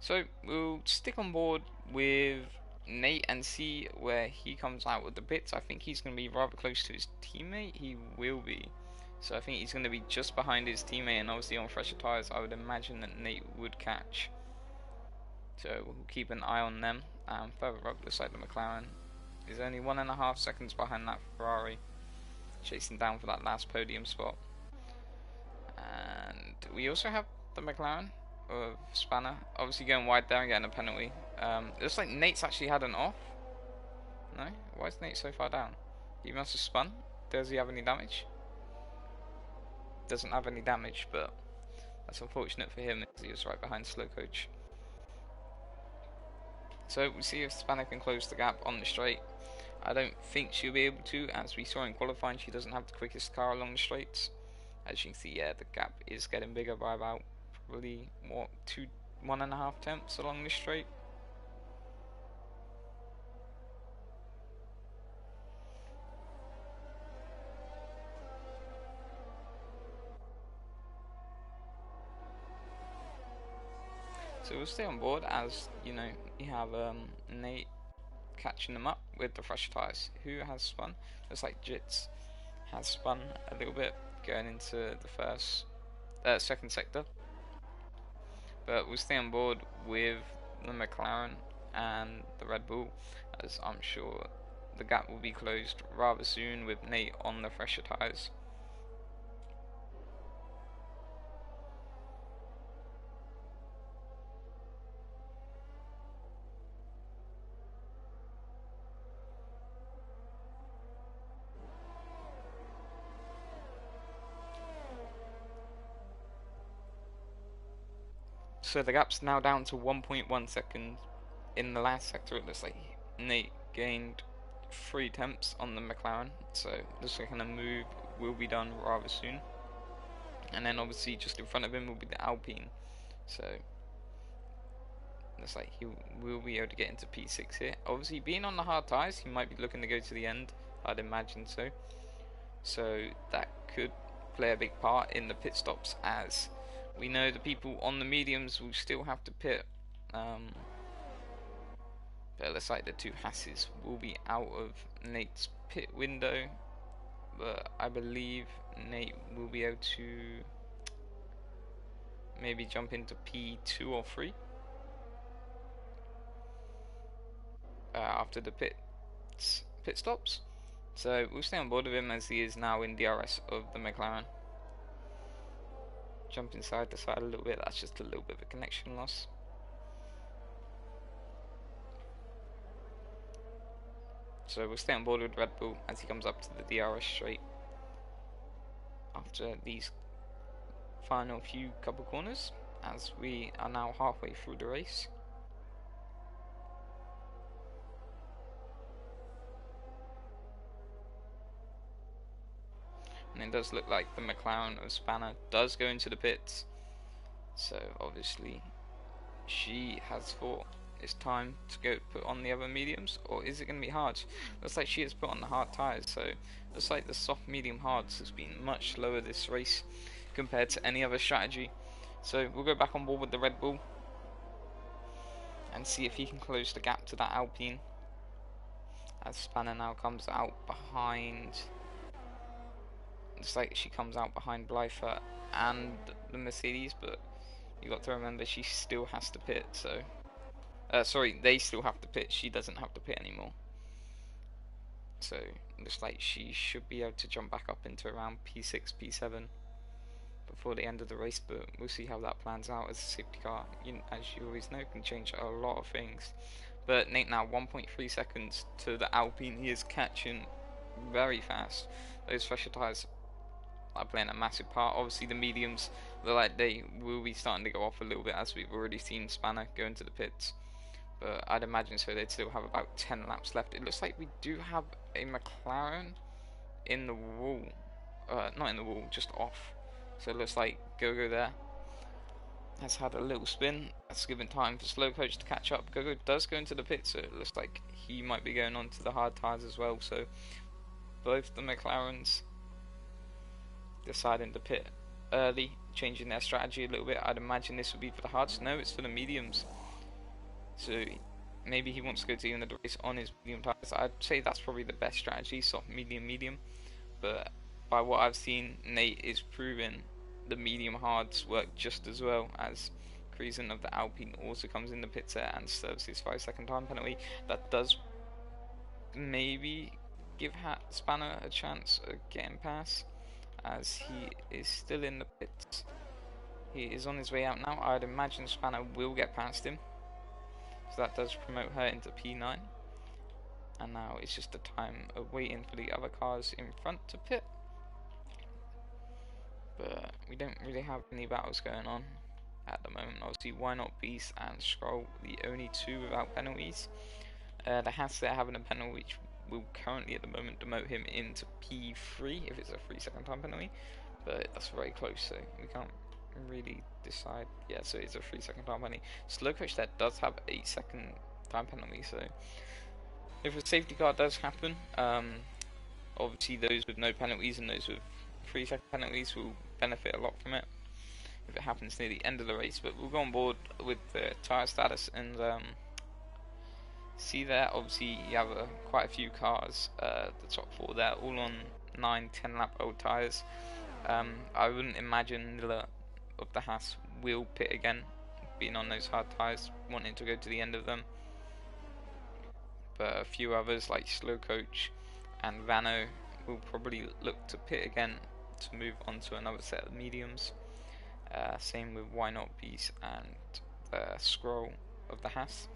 So we'll stick on board with Nate and see where he comes out with the bits. I think he's going to be rather close to his teammate. He will be. So I think he's going to be just behind his teammate, and obviously on fresher tyres I would imagine that Nate would catch. So we'll keep an eye on them. Further up, looks like the McLaren is only 1.5 seconds behind that Ferrari, chasing down for that last podium spot. And we also have the McLaren of Spanner, obviously going wide there and getting a penalty. It looks like Nate's actually had an off. No? Why is Nate so far down? He must have spun. Does he have any damage? Doesn't have any damage, but that's unfortunate for him, as he was right behind Slow Coach. So we'll see if Spanner can close the gap on the straight. I don't think she'll be able to, as we saw in qualifying, she doesn't have the quickest car along the straights. As you can see, yeah, the gap is getting bigger by about probably what 1.5 tenths along this straight. So we'll stay on board, as you know, you have Nate catching them up with the fresh tyres. Who has spun? Looks like Jits has spun a little bit going into the second sector. But we'll stay on board with the McLaren and the Red Bull, as I'm sure the gap will be closed rather soon with Nate on the fresher tyres. So the gap's now down to 1.1 seconds. In the last sector, it looks like Nate gained 3 tenths on the McLaren, so looks like a move will be done rather soon. And then obviously just in front of him will be the Alpine, so looks like he will be able to get into P6 here. Obviously being on the hard tyres, he might be looking to go to the end, I'd imagine so. So that could play a big part in the pit stops, as we know the people on the mediums will still have to pit. But it looks like the two Hasses will be out of Nate's pit window, but I believe Nate will be able to maybe jump into P2 or 3 after the pit stops. So we'll stay on board with him, as he is now in DRS of the McLaren. Jumping side to side a little bit, that's just a little bit of a connection loss. So we'll stay on board with Red Bull as he comes up to the DRS straight after these final few couple corners, as we are now halfway through the race. And it does look like the McLaren of Spanner does go into the pits, so obviously she has thought it's time to go put on the other mediums, or is it going to be hards? Looks like she has put on the hard tyres, so looks like the soft medium hards has been much slower this race compared to any other strategy. So we'll go back on board with the Red Bull and see if he can close the gap to that Alpine, as Spanner now comes out behind. Looks like she comes out behind Blyther and the Mercedes, but you got to remember she still has to pit, so Sorry, they still have to pit. She doesn't have to pit anymore. So looks like she should be able to jump back up into around P6, P7 before the end of the race, but we'll see how that plans out as a safety car. As you always know, can change a lot of things. But Nate now 1.3 seconds to the Alpine. He is catching very fast. Those fresher tyres are playing a massive part. Obviously the mediums, they will be starting to go off a little bit, as we've already seen Spanner go into the pits. But I'd imagine so. They'd still have about 10 laps left. It looks like we do have a McLaren in the wall. Not in the wall, just off. So it looks like Gogo there has had a little spin. That's given time for Slow Coach to catch up. Gogo does go into the pit, so it looks like he might be going on to the hard tyres as well. So both the McLarens deciding to pit early, changing their strategy a little bit. I'd imagine this would be for the hards. No, it's for the mediums. So maybe he wants to go to the end of the race on his medium tyres. I'd say that's probably the best strategy, soft, medium, medium. But by what I've seen, Nate is proving the medium hards work just as well, as Kreisen of the Alpine also comes in the pits there and serves his 5-second time penalty. That does maybe give Spanner a chance of getting past, as he is still in the pits. He is on his way out now. I'd imagine Spanner will get past him, so that does promote her into P9. And now it's just a time of waiting for the other cars in front to pit. But we don't really have any battles going on at the moment. Obviously, Why Not Beast and Scroll, the only two without penalties. The Haas there having a penalty, which will currently at the moment demote him into P3 if it's a 3-second time penalty. But that's very close, so we can't really decide. Yeah, so it's a 3-second time penalty. Slow Coach there does have a 8-second time penalty, so if a safety car does happen, obviously those with no penalties and those with 3-second penalties will benefit a lot from it if it happens near the end of the race. But we'll go on board with the tyre status and see there. Obviously you have quite a few cars, the top 4 there, all on 9-10 lap old tyres. I wouldn't imagine Miller of the Haas will pit again, being on those hard tyres, wanting to go to the end of them. But a few others like Slow Coach and Vano will probably look to pit again to move on to another set of mediums. Same with Why Not Beast and the Scroll of the Haas.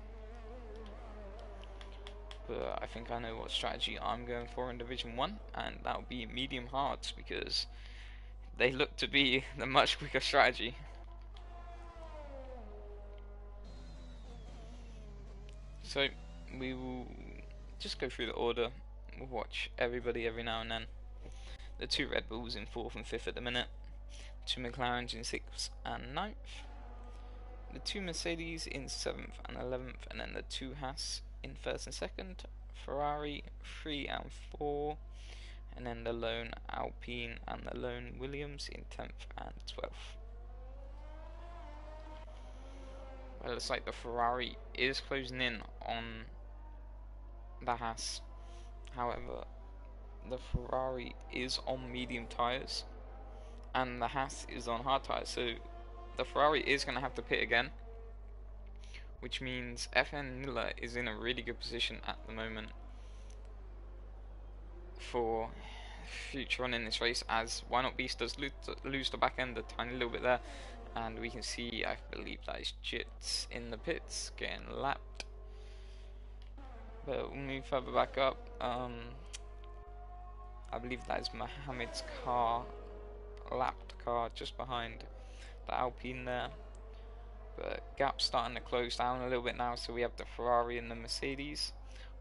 But I think I know what strategy I'm going for in Division 1, and that will be medium hards, because they look to be the much quicker strategy. So we will just go through the order. We'll watch everybody every now and then. The 2 Red Bulls in 4th and 5th at the minute. 2 McLarens in 6th and 9th. The 2 Mercedes in 7th and 11th, and then the 2 Haas in 1st and 2nd. Ferrari 3 and 4, and then the lone Alpine and the lone Williams in 10th and 12th. Well, it looks like the Ferrari is closing in on the Haas. However, the Ferrari is on medium tyres and the Haas is on hard tyres, so the Ferrari is going to have to pit again, which means FN Miller is in a really good position at the moment for future on in this race, as Why Not Beast does lose the back end a tiny little bit there, and we can see, I believe that is Jits in the pits getting lapped. But we'll move further back up. I believe that is Mohammed's car, lapped car just behind the Alpine there. But gap's starting to close down a little bit now, so we have the Ferrari and the Mercedes,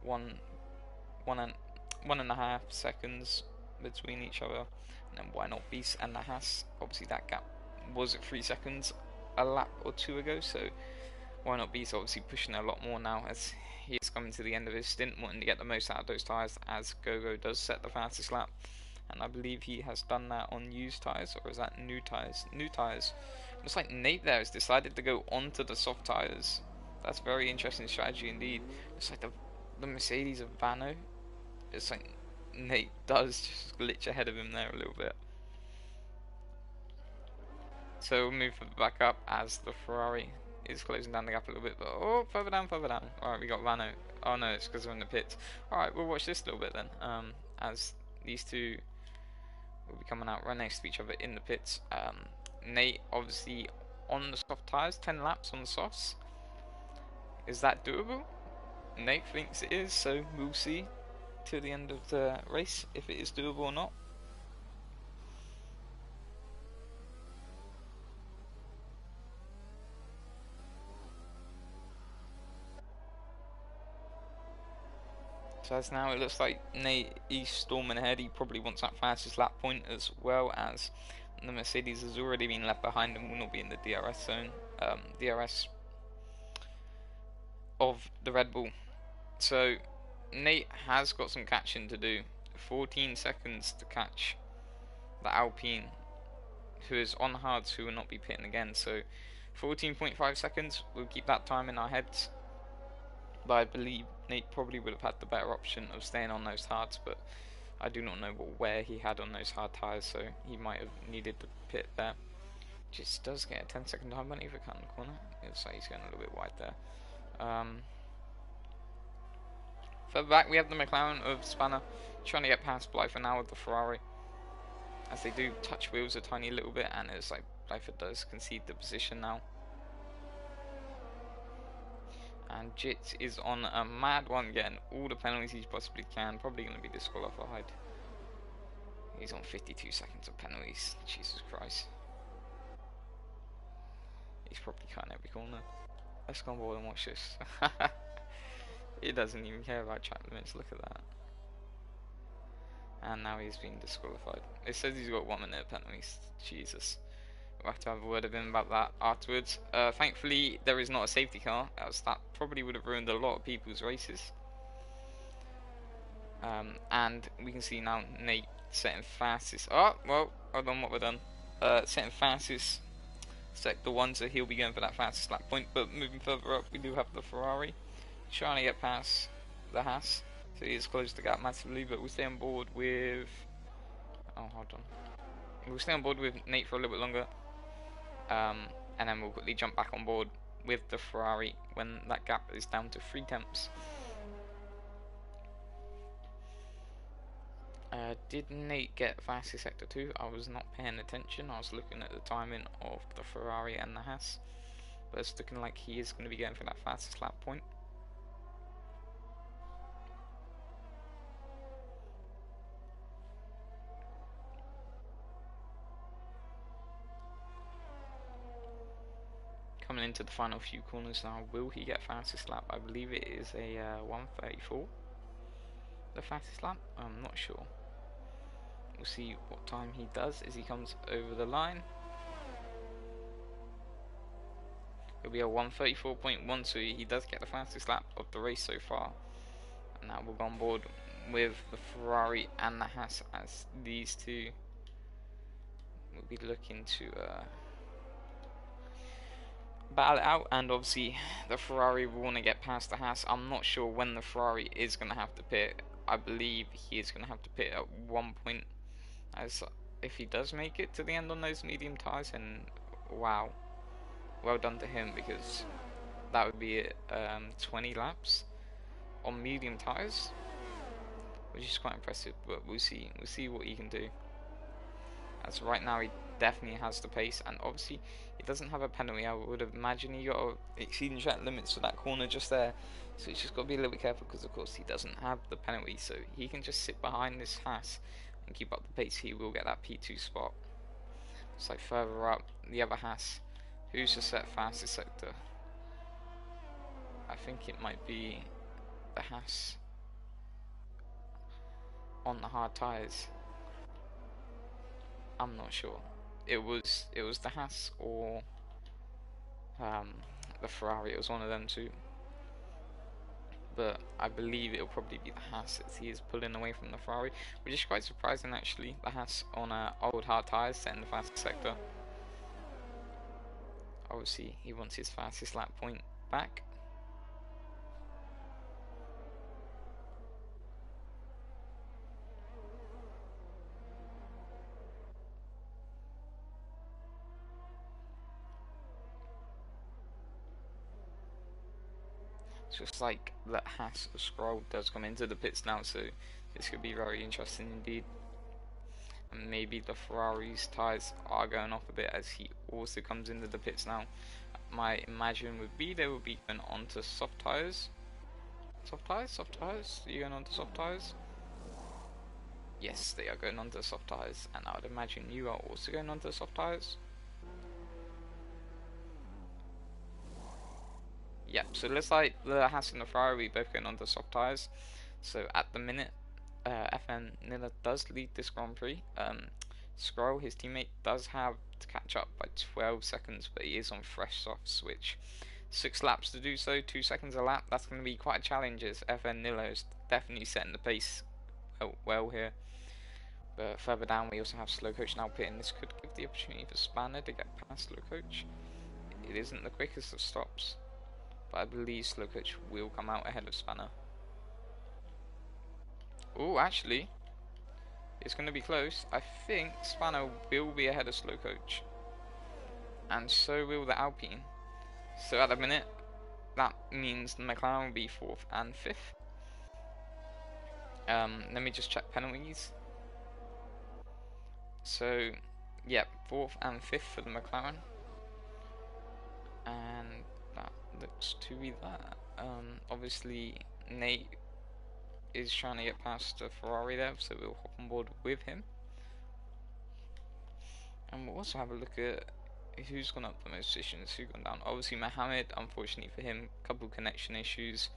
one and a half seconds between each other, and then Why Not Beast and the Haas. Obviously that gap was at 3 seconds a lap or 2 ago, so Why Not Beast obviously pushing a lot more now, as he is coming to the end of his stint, wanting to get the most out of those tyres, as Gogo does set the fastest lap, and I believe he has done that on used tyres, or is that new tyres? New tyres. Looks like Nate there has decided to go onto the soft tyres. That's a very interesting strategy indeed. It's like the Mercedes of Vano. It's like Nate does just glitch ahead of him there a little bit. So we'll move back up as the Ferrari is closing down the gap a little bit, but oh, further down, further down. Alright, we got Rano. Oh no, it's because we're in the pits. Alright, we'll watch this a little bit then, as these two will be coming out right next to each other in the pits. Nate, obviously, on the soft tyres, 10 laps on the softs. Is that doable? Nate thinks it is, so we'll see till the end of the race if it is doable or not. So as now it looks like Nate is storming ahead. He probably wants that fastest lap point, as well as the Mercedes has already been left behind and will not be in the DRS zone. DRS of the Red Bull. So Nate has got some catching to do. 14 seconds to catch the Alpine, who is on hards, who will not be pitting again. So 14.5 seconds, we'll keep that time in our heads. But I believe Nate probably would have had the better option of staying on those hards, but I do not know what wear he had on those hard tyres, so he might have needed the pit there. Just does get a 10-second time penalty for cutting the corner. It looks like he's going a little bit wide there. Further back, we have the McLaren of Spanner trying to get past Blythe now with the Ferrari, as they do touch wheels a tiny little bit, and it's like Blythe does concede the position now. And Jit is on a mad one, getting all the penalties he possibly can. Probably going to be disqualified. He's on 52 seconds of penalties. Jesus Christ. He's probably cutting every corner. Let's go on board and watch this. He doesn't even care about track limits. Look at that. And now he's been disqualified. It says he's got 1 minute penalties. Jesus. We'll have to have a word with him about that afterwards. Thankfully, there is not a safety car, as that probably would have ruined a lot of people's races. And we can see now Nate setting fastest. Oh, well, hold on, what we're done. Setting fastest sector 1, so he'll be going for that fastest lap point. But moving further up, we do have the Ferrari trying to get past the Haas. So he has closed the gap massively, but we'll stay on board with... Oh, hold on. We'll stay on board with Nate for a little bit longer. And then we'll quickly jump back on board with the Ferrari when that gap is down to 3 tenths. Did Nate get fastest sector 2? I was not paying attention. I was looking at the timing of the Ferrari and the Haas, but it's looking like he is going to be going for that fastest lap point. Coming into the final few corners now, will he get fastest lap? I believe it is a 1:34. The fastest lap? I'm not sure. We'll see what time he does as he comes over the line. It'll be a 1:34.1, so he does get the fastest lap of the race so far. And now we'll go on board with the Ferrari and the Haas, as these two will be looking to battle it out. And obviously the Ferrari will want to get past the Haas. I'm not sure when the Ferrari is going to have to pit. I believe he is going to have to pit at one point, as if he does make it to the end on those medium tyres, and wow, well done to him, because that would be 20 laps on medium tyres, which is quite impressive. But we'll see what he can do, as right now he definitely has the pace, and obviously he doesn't have a penalty. I would have imagined he got exceeding track limits for that corner just there, so he's just got to be a little bit careful, because of course he doesn't have the penalty, so he can just sit behind this Haas and keep up the pace. He will get that P2 spot. So further up, the other Haas, who's the set fastest sector? I think it might be the Haas on the hard tyres. I'm not sure. It was the Haas or the Ferrari. It was one of them two. But I believe it'll probably be the Haas, as he is pulling away from the Ferrari, which is quite surprising actually. The Haas on old hard tyres setting the fastest sector. Obviously he wants his fastest lap point back. Looks like that Haas Scroll does come into the pits now, so this could be very interesting indeed. And maybe the Ferrari's tyres are going off a bit as he also comes into the pits now. My imagine would be they will be going onto soft tyres. Soft tyres? Soft tyres? Are you going onto soft tyres? Yes, they are going onto soft tyres, and I would imagine you are also going onto soft tyres. Yep, so it looks like the Haas and the Ferrari both going onto soft tyres. So at the minute, FN Nilla does lead this Grand Prix. Scroll, his teammate, does have to catch up by 12 seconds, but he is on fresh softs, which 6 laps to do so, 2 seconds a lap. That's going to be quite a challenge as FN Nilla is definitely setting the pace well here. But further down, we also have Slow Coach now pitting. This could give the opportunity for Spanner to get past Slow Coach. It isn't the quickest of stops, but I believe Slow Coach will come out ahead of Spanner. Oh, actually, it's going to be close. I think Spanner will be ahead of Slow Coach, and so will the Alpine. So at the minute, that means the McLaren will be 4th and 5th. Let me just check penalties. So, yep, 4th and 5th for the McLaren, and that looks to be that. Obviously, Nate is trying to get past the Ferrari there, so we'll hop on board with him. And we'll also have a look at who's gone up the most positions, who's gone down. Obviously Mohammed, unfortunately for him, a couple connection issues,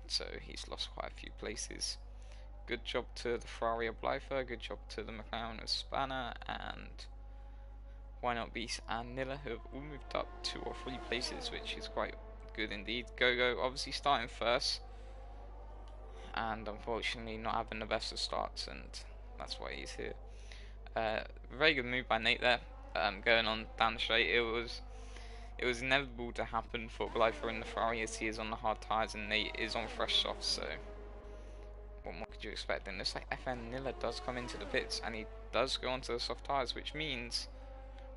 so he's lost quite a few places. Good job to the Ferrari of Blyther, good job to the McLaren of Spanner, and Why Not Beast and Nilla, who have all moved up 2 or 3 places, which is quite good indeed. Gogo obviously starting first, and unfortunately not having the best of starts, and that's why he's here. Very good move by Nate there, going on down straight. It was inevitable to happen for Blyther in the Ferrari as he is on the hard tyres and Nate is on fresh softs, so what more could you expect? And it looks like FN Nilla does come into the pits and he does go onto the soft tyres, which means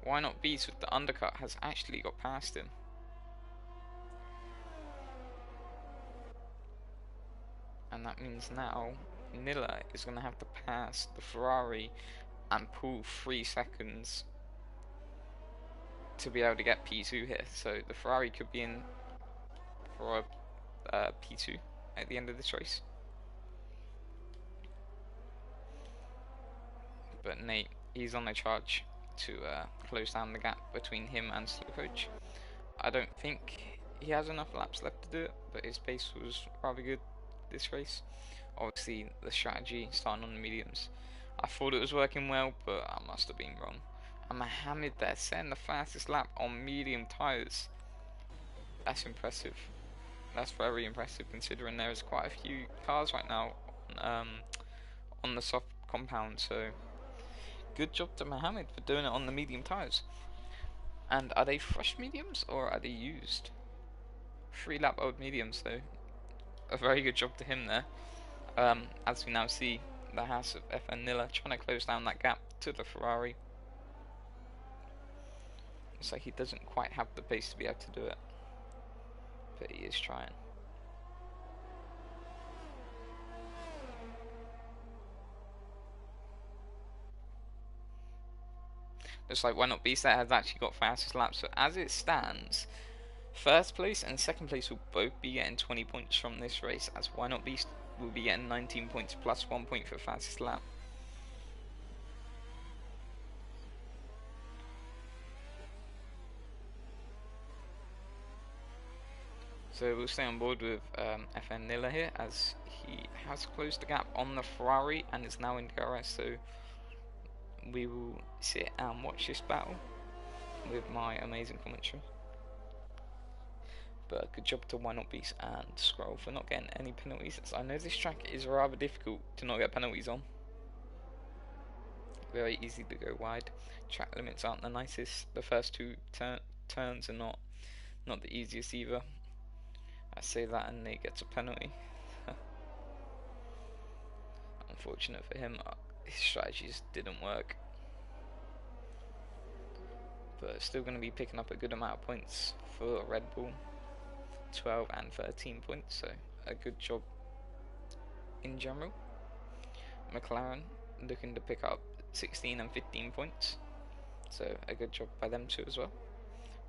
Why Not Beast with the undercut has actually got past him. And that means now Nilla is going to have to pass the Ferrari and pull 3 seconds to be able to get P2 here. So the Ferrari could be in for a P2 at the end of this race. But Nate, he's on a charge to close down the gap between him and Slow Coach. I don't think he has enough laps left to do it, but his pace was rather good this race. Obviously the strategy starting on the mediums, I thought it was working well, but I must have been wrong. And Mohammed there setting the fastest lap on medium tyres. That's impressive. That's very impressive considering there is quite a few cars right now on the soft compound, so good job to Mohammed for doing it on the medium tyres. And are they fresh mediums or are they used? 3 lap old mediums though. A very good job to him there. As we now see the Haas of FN Nilla trying to close down that gap to the Ferrari. Looks like he doesn't quite have the pace to be able to do it, but he is trying. Looks like Why Not Beast that has actually got fastest laps, so as it stands, first place and second place will both be getting 20 points from this race, as Why Not Beast will be getting 19 points plus 1 point for fastest lap. So we'll stay on board with FN Nilla here, as he has closed the gap on the Ferrari and is now in DRS, so we will sit and watch this battle with my amazing commentary. But good job to Why Not Beast and Scroll for not getting any penalties, as I know this track is rather difficult to not get penalties on. Very easy to go wide. Track limits aren't the nicest. The first 2 turns are not the easiest either. I say that and Nate gets a penalty. Unfortunate for him, his strategies didn't work. But still going to be picking up a good amount of points for Red Bull. 12 and 13 points, so a good job in general. McLaren looking to pick up 16 and 15 points, so a good job by them too as well.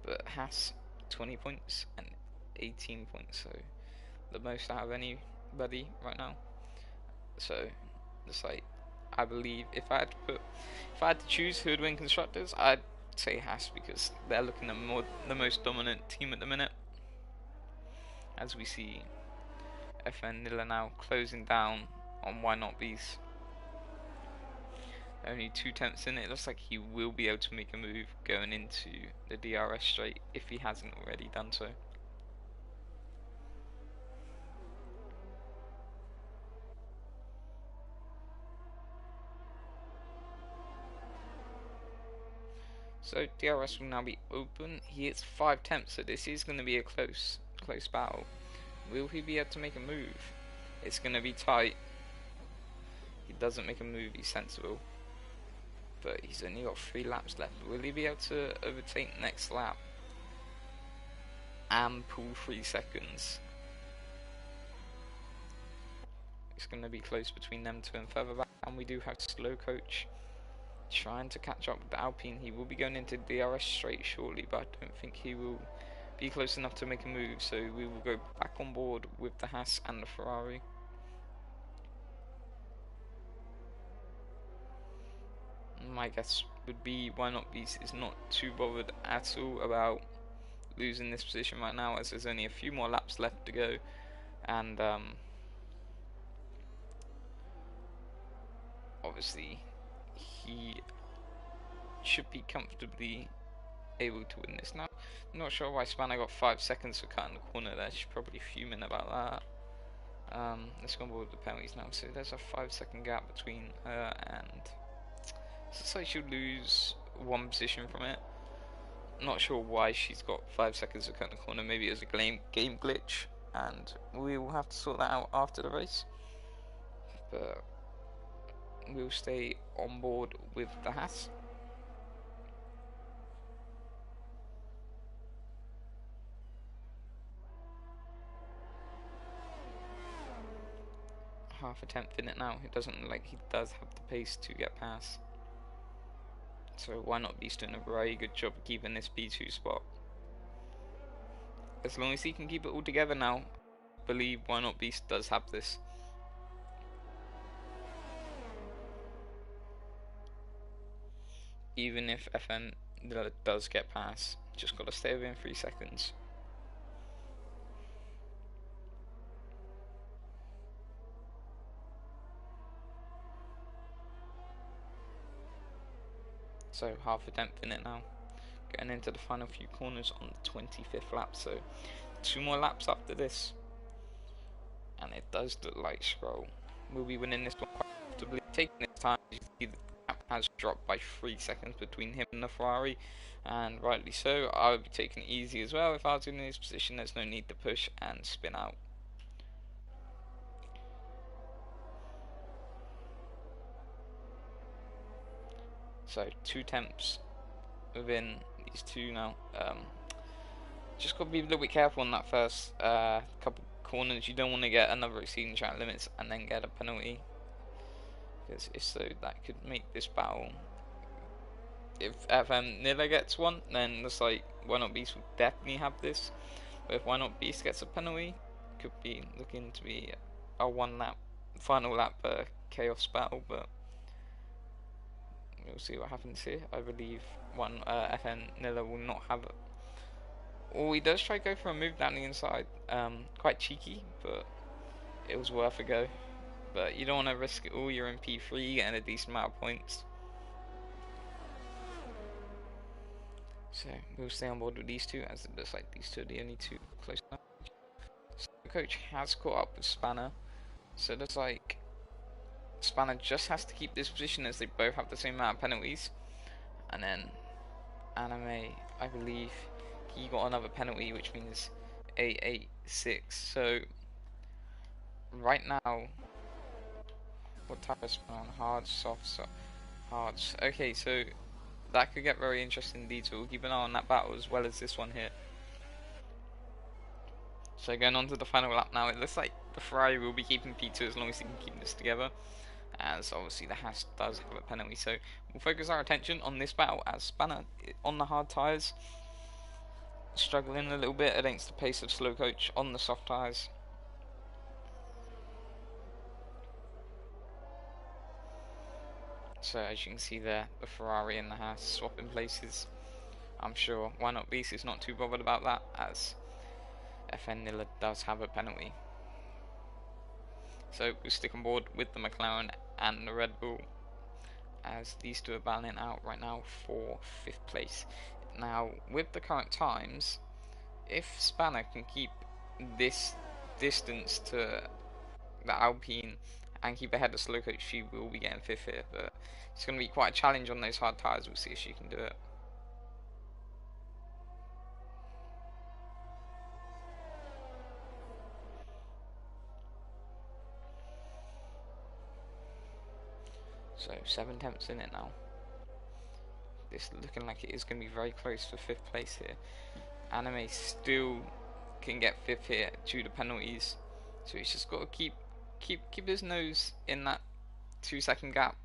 But Haas 20 points and 18 points, so the most out of anybody right now. So it's like, I believe if I had to choose who would win constructors, I'd say Haas, because they're looking at the most dominant team at the minute. As we see FN Nilla now closing down on Why Not Beast. Only 2 tenths in it. It looks like he will be able to make a move going into the DRS straight if he hasn't already done so. So DRS will now be open. He hits 5 tenths, so this is going to be a close battle. Will he be able to make a move? It's going to be tight. He doesn't make a move, he's sensible. But he's only got 3 laps left. Will he be able to overtake next lap and pull 3 seconds? It's going to be close between them two, and further back. And we do have Slow Coach trying to catch up with the Alpine. He will be going into DRS straight shortly, but I don't think he will be close enough to make a move. So we will go back on board with the Haas and the Ferrari. My guess would be Why Not Beast is not too bothered at all about losing this position right now, as there's only a few more laps left to go, and obviously he should be comfortably able to win this now. I'm not sure why Spanner got 5 seconds for cutting the corner there. She's probably fuming about that. Let's go on board with the penalties now. So there's a 5-second gap between her and... So it's like she'll lose 1 position from it. Not sure why she's got 5 seconds to cut the corner. Maybe it was a game glitch, and we will have to sort that out after the race. But we'll stay on board with the Haas. Half a tenth in it now. It doesn't look like he does have the pace to get past. So Why Not Beast doing a very good job keeping this P2 spot. As long as he can keep it all together now, I believe Why Not Beast does have this. Even if FN does get past, just got to stay within 3 seconds. So half a tenth in it now. Getting into the final few corners on the 25th lap, so 2 more laps after this. And it does look like Scroll will be winning this one quite comfortably. Taking his time, you see the gap has dropped by 3 seconds between him and the Ferrari, and rightly so. I would be taking it easy as well if I was in his position. There's no need to push and spin out. So 2 temps within these two now. Just got to be a little bit careful on that first couple corners. You don't want to get another exceeding track limits and then get a penalty, because if so, that could make this battle. If Nilla gets one, then looks like Why Not Beast will definitely have this. But if Why Not Beast gets a penalty, could be looking to be a final lap chaos battle. But we'll see what happens here. I believe FN Nilla will not have it. Or he does try to go for a move down the inside. Quite cheeky, but it was worth a go. But you don't want to risk it all. You're in P3, getting a decent amount of points. So we'll stay on board with these two, as it looks like these two are the only two close enough. So the coach has caught up with Spanner. So it looks like Spanner just has to keep this position, as they both have the same amount of penalties. And then Anime, I believe he got another penalty, which means 8-8-6. So right now, what type of spin on? Hard, soft, hard. Okay, so that could get very interesting indeed. So we'll keep an eye on that battle as well as this one here. So going on to the final lap now, it looks like the Ferrari will be keeping P2 as long as he can keep this together, as obviously the Haas does have a penalty. So we'll focus our attention on this battle as Spanner on the hard tyres, struggling a little bit against the pace of Slow Coach on the soft tyres. So as you can see there, the Ferrari and the Haas swapping places. I'm sure Why Not Beast is not too bothered about that, as FN Nilla does have a penalty. So we'll stick on board with the McLaren and the Red Bull, as these two are battling out right now for 5th place. Now, with the current times, if Spanner can keep this distance to the Alpine and keep ahead of Slow Coach, she will be getting 5th here, but it's going to be quite a challenge on those hard tyres. We'll see if she can do it. So 7 tenths in it now. This looking like it is going to be very close for 5th place here. Anime still can get 5th here due to penalties, so he's just got to keep his nose in that 2-second gap.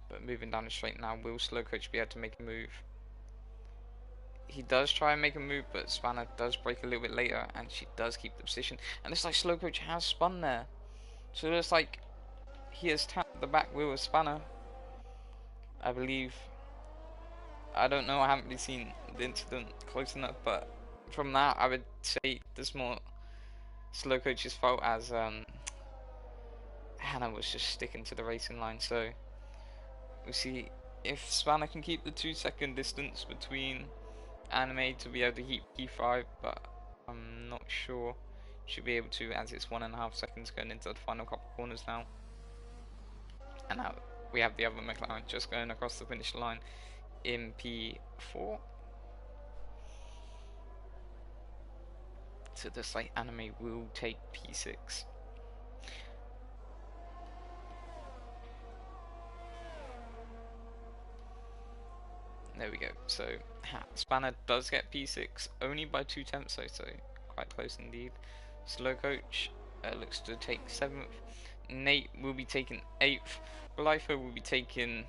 But moving down the straight now, will Slow Coach be able to make a move? He does try and make a move, but Spanner does break a little bit later, and she does keep the position. And it's like Slow Coach has spun there, so it's like he has tapped the back wheel of Spanner, I believe. I don't know, I haven't really seen the incident close enough, but from that I would say there's more Slow Coach's fault, as Hannah was just sticking to the racing line. So we'll see if Spanner can keep the 2-second distance between Anime to be able to keep P5, but I'm not sure she'll be able to, as it's 1.5 seconds going into the final couple corners now. And now we have the other McLaren just going across the finish line in P4. So this like Anime will take P6. There we go. So Spanner does get P6 only by 2 tenths, so quite close indeed. Slow Coach looks to take 7th. Nate will be taking 8th. Blytho will be taking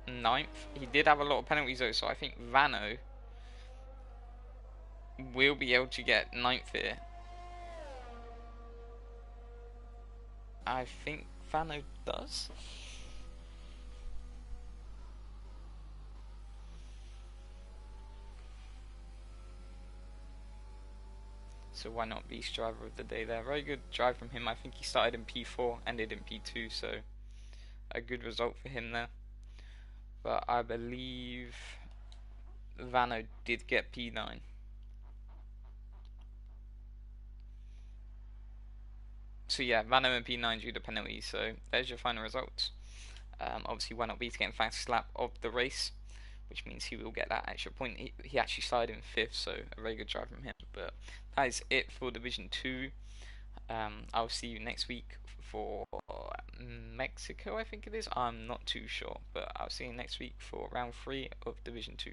9th. He did have a lot of penalties though, so I think Vano will be able to get 9th here. I think Vano does. So Why Not Beast driver of the day there. Very good drive from him. I think he started in P4, ended in P2, so a good result for him there. But I believe Vano did get P9. So yeah, Vano and P9 due to penalties. So there's your final results. Obviously, Why Not Beast getting fastest lap of the race, which means he will get that extra point. He actually started in 5th, so a very good drive from him. But that is it for Division 2. I'll see you next week for Mexico, I think it is. I'm not too sure, but I'll see you next week for round 3 of Division 2.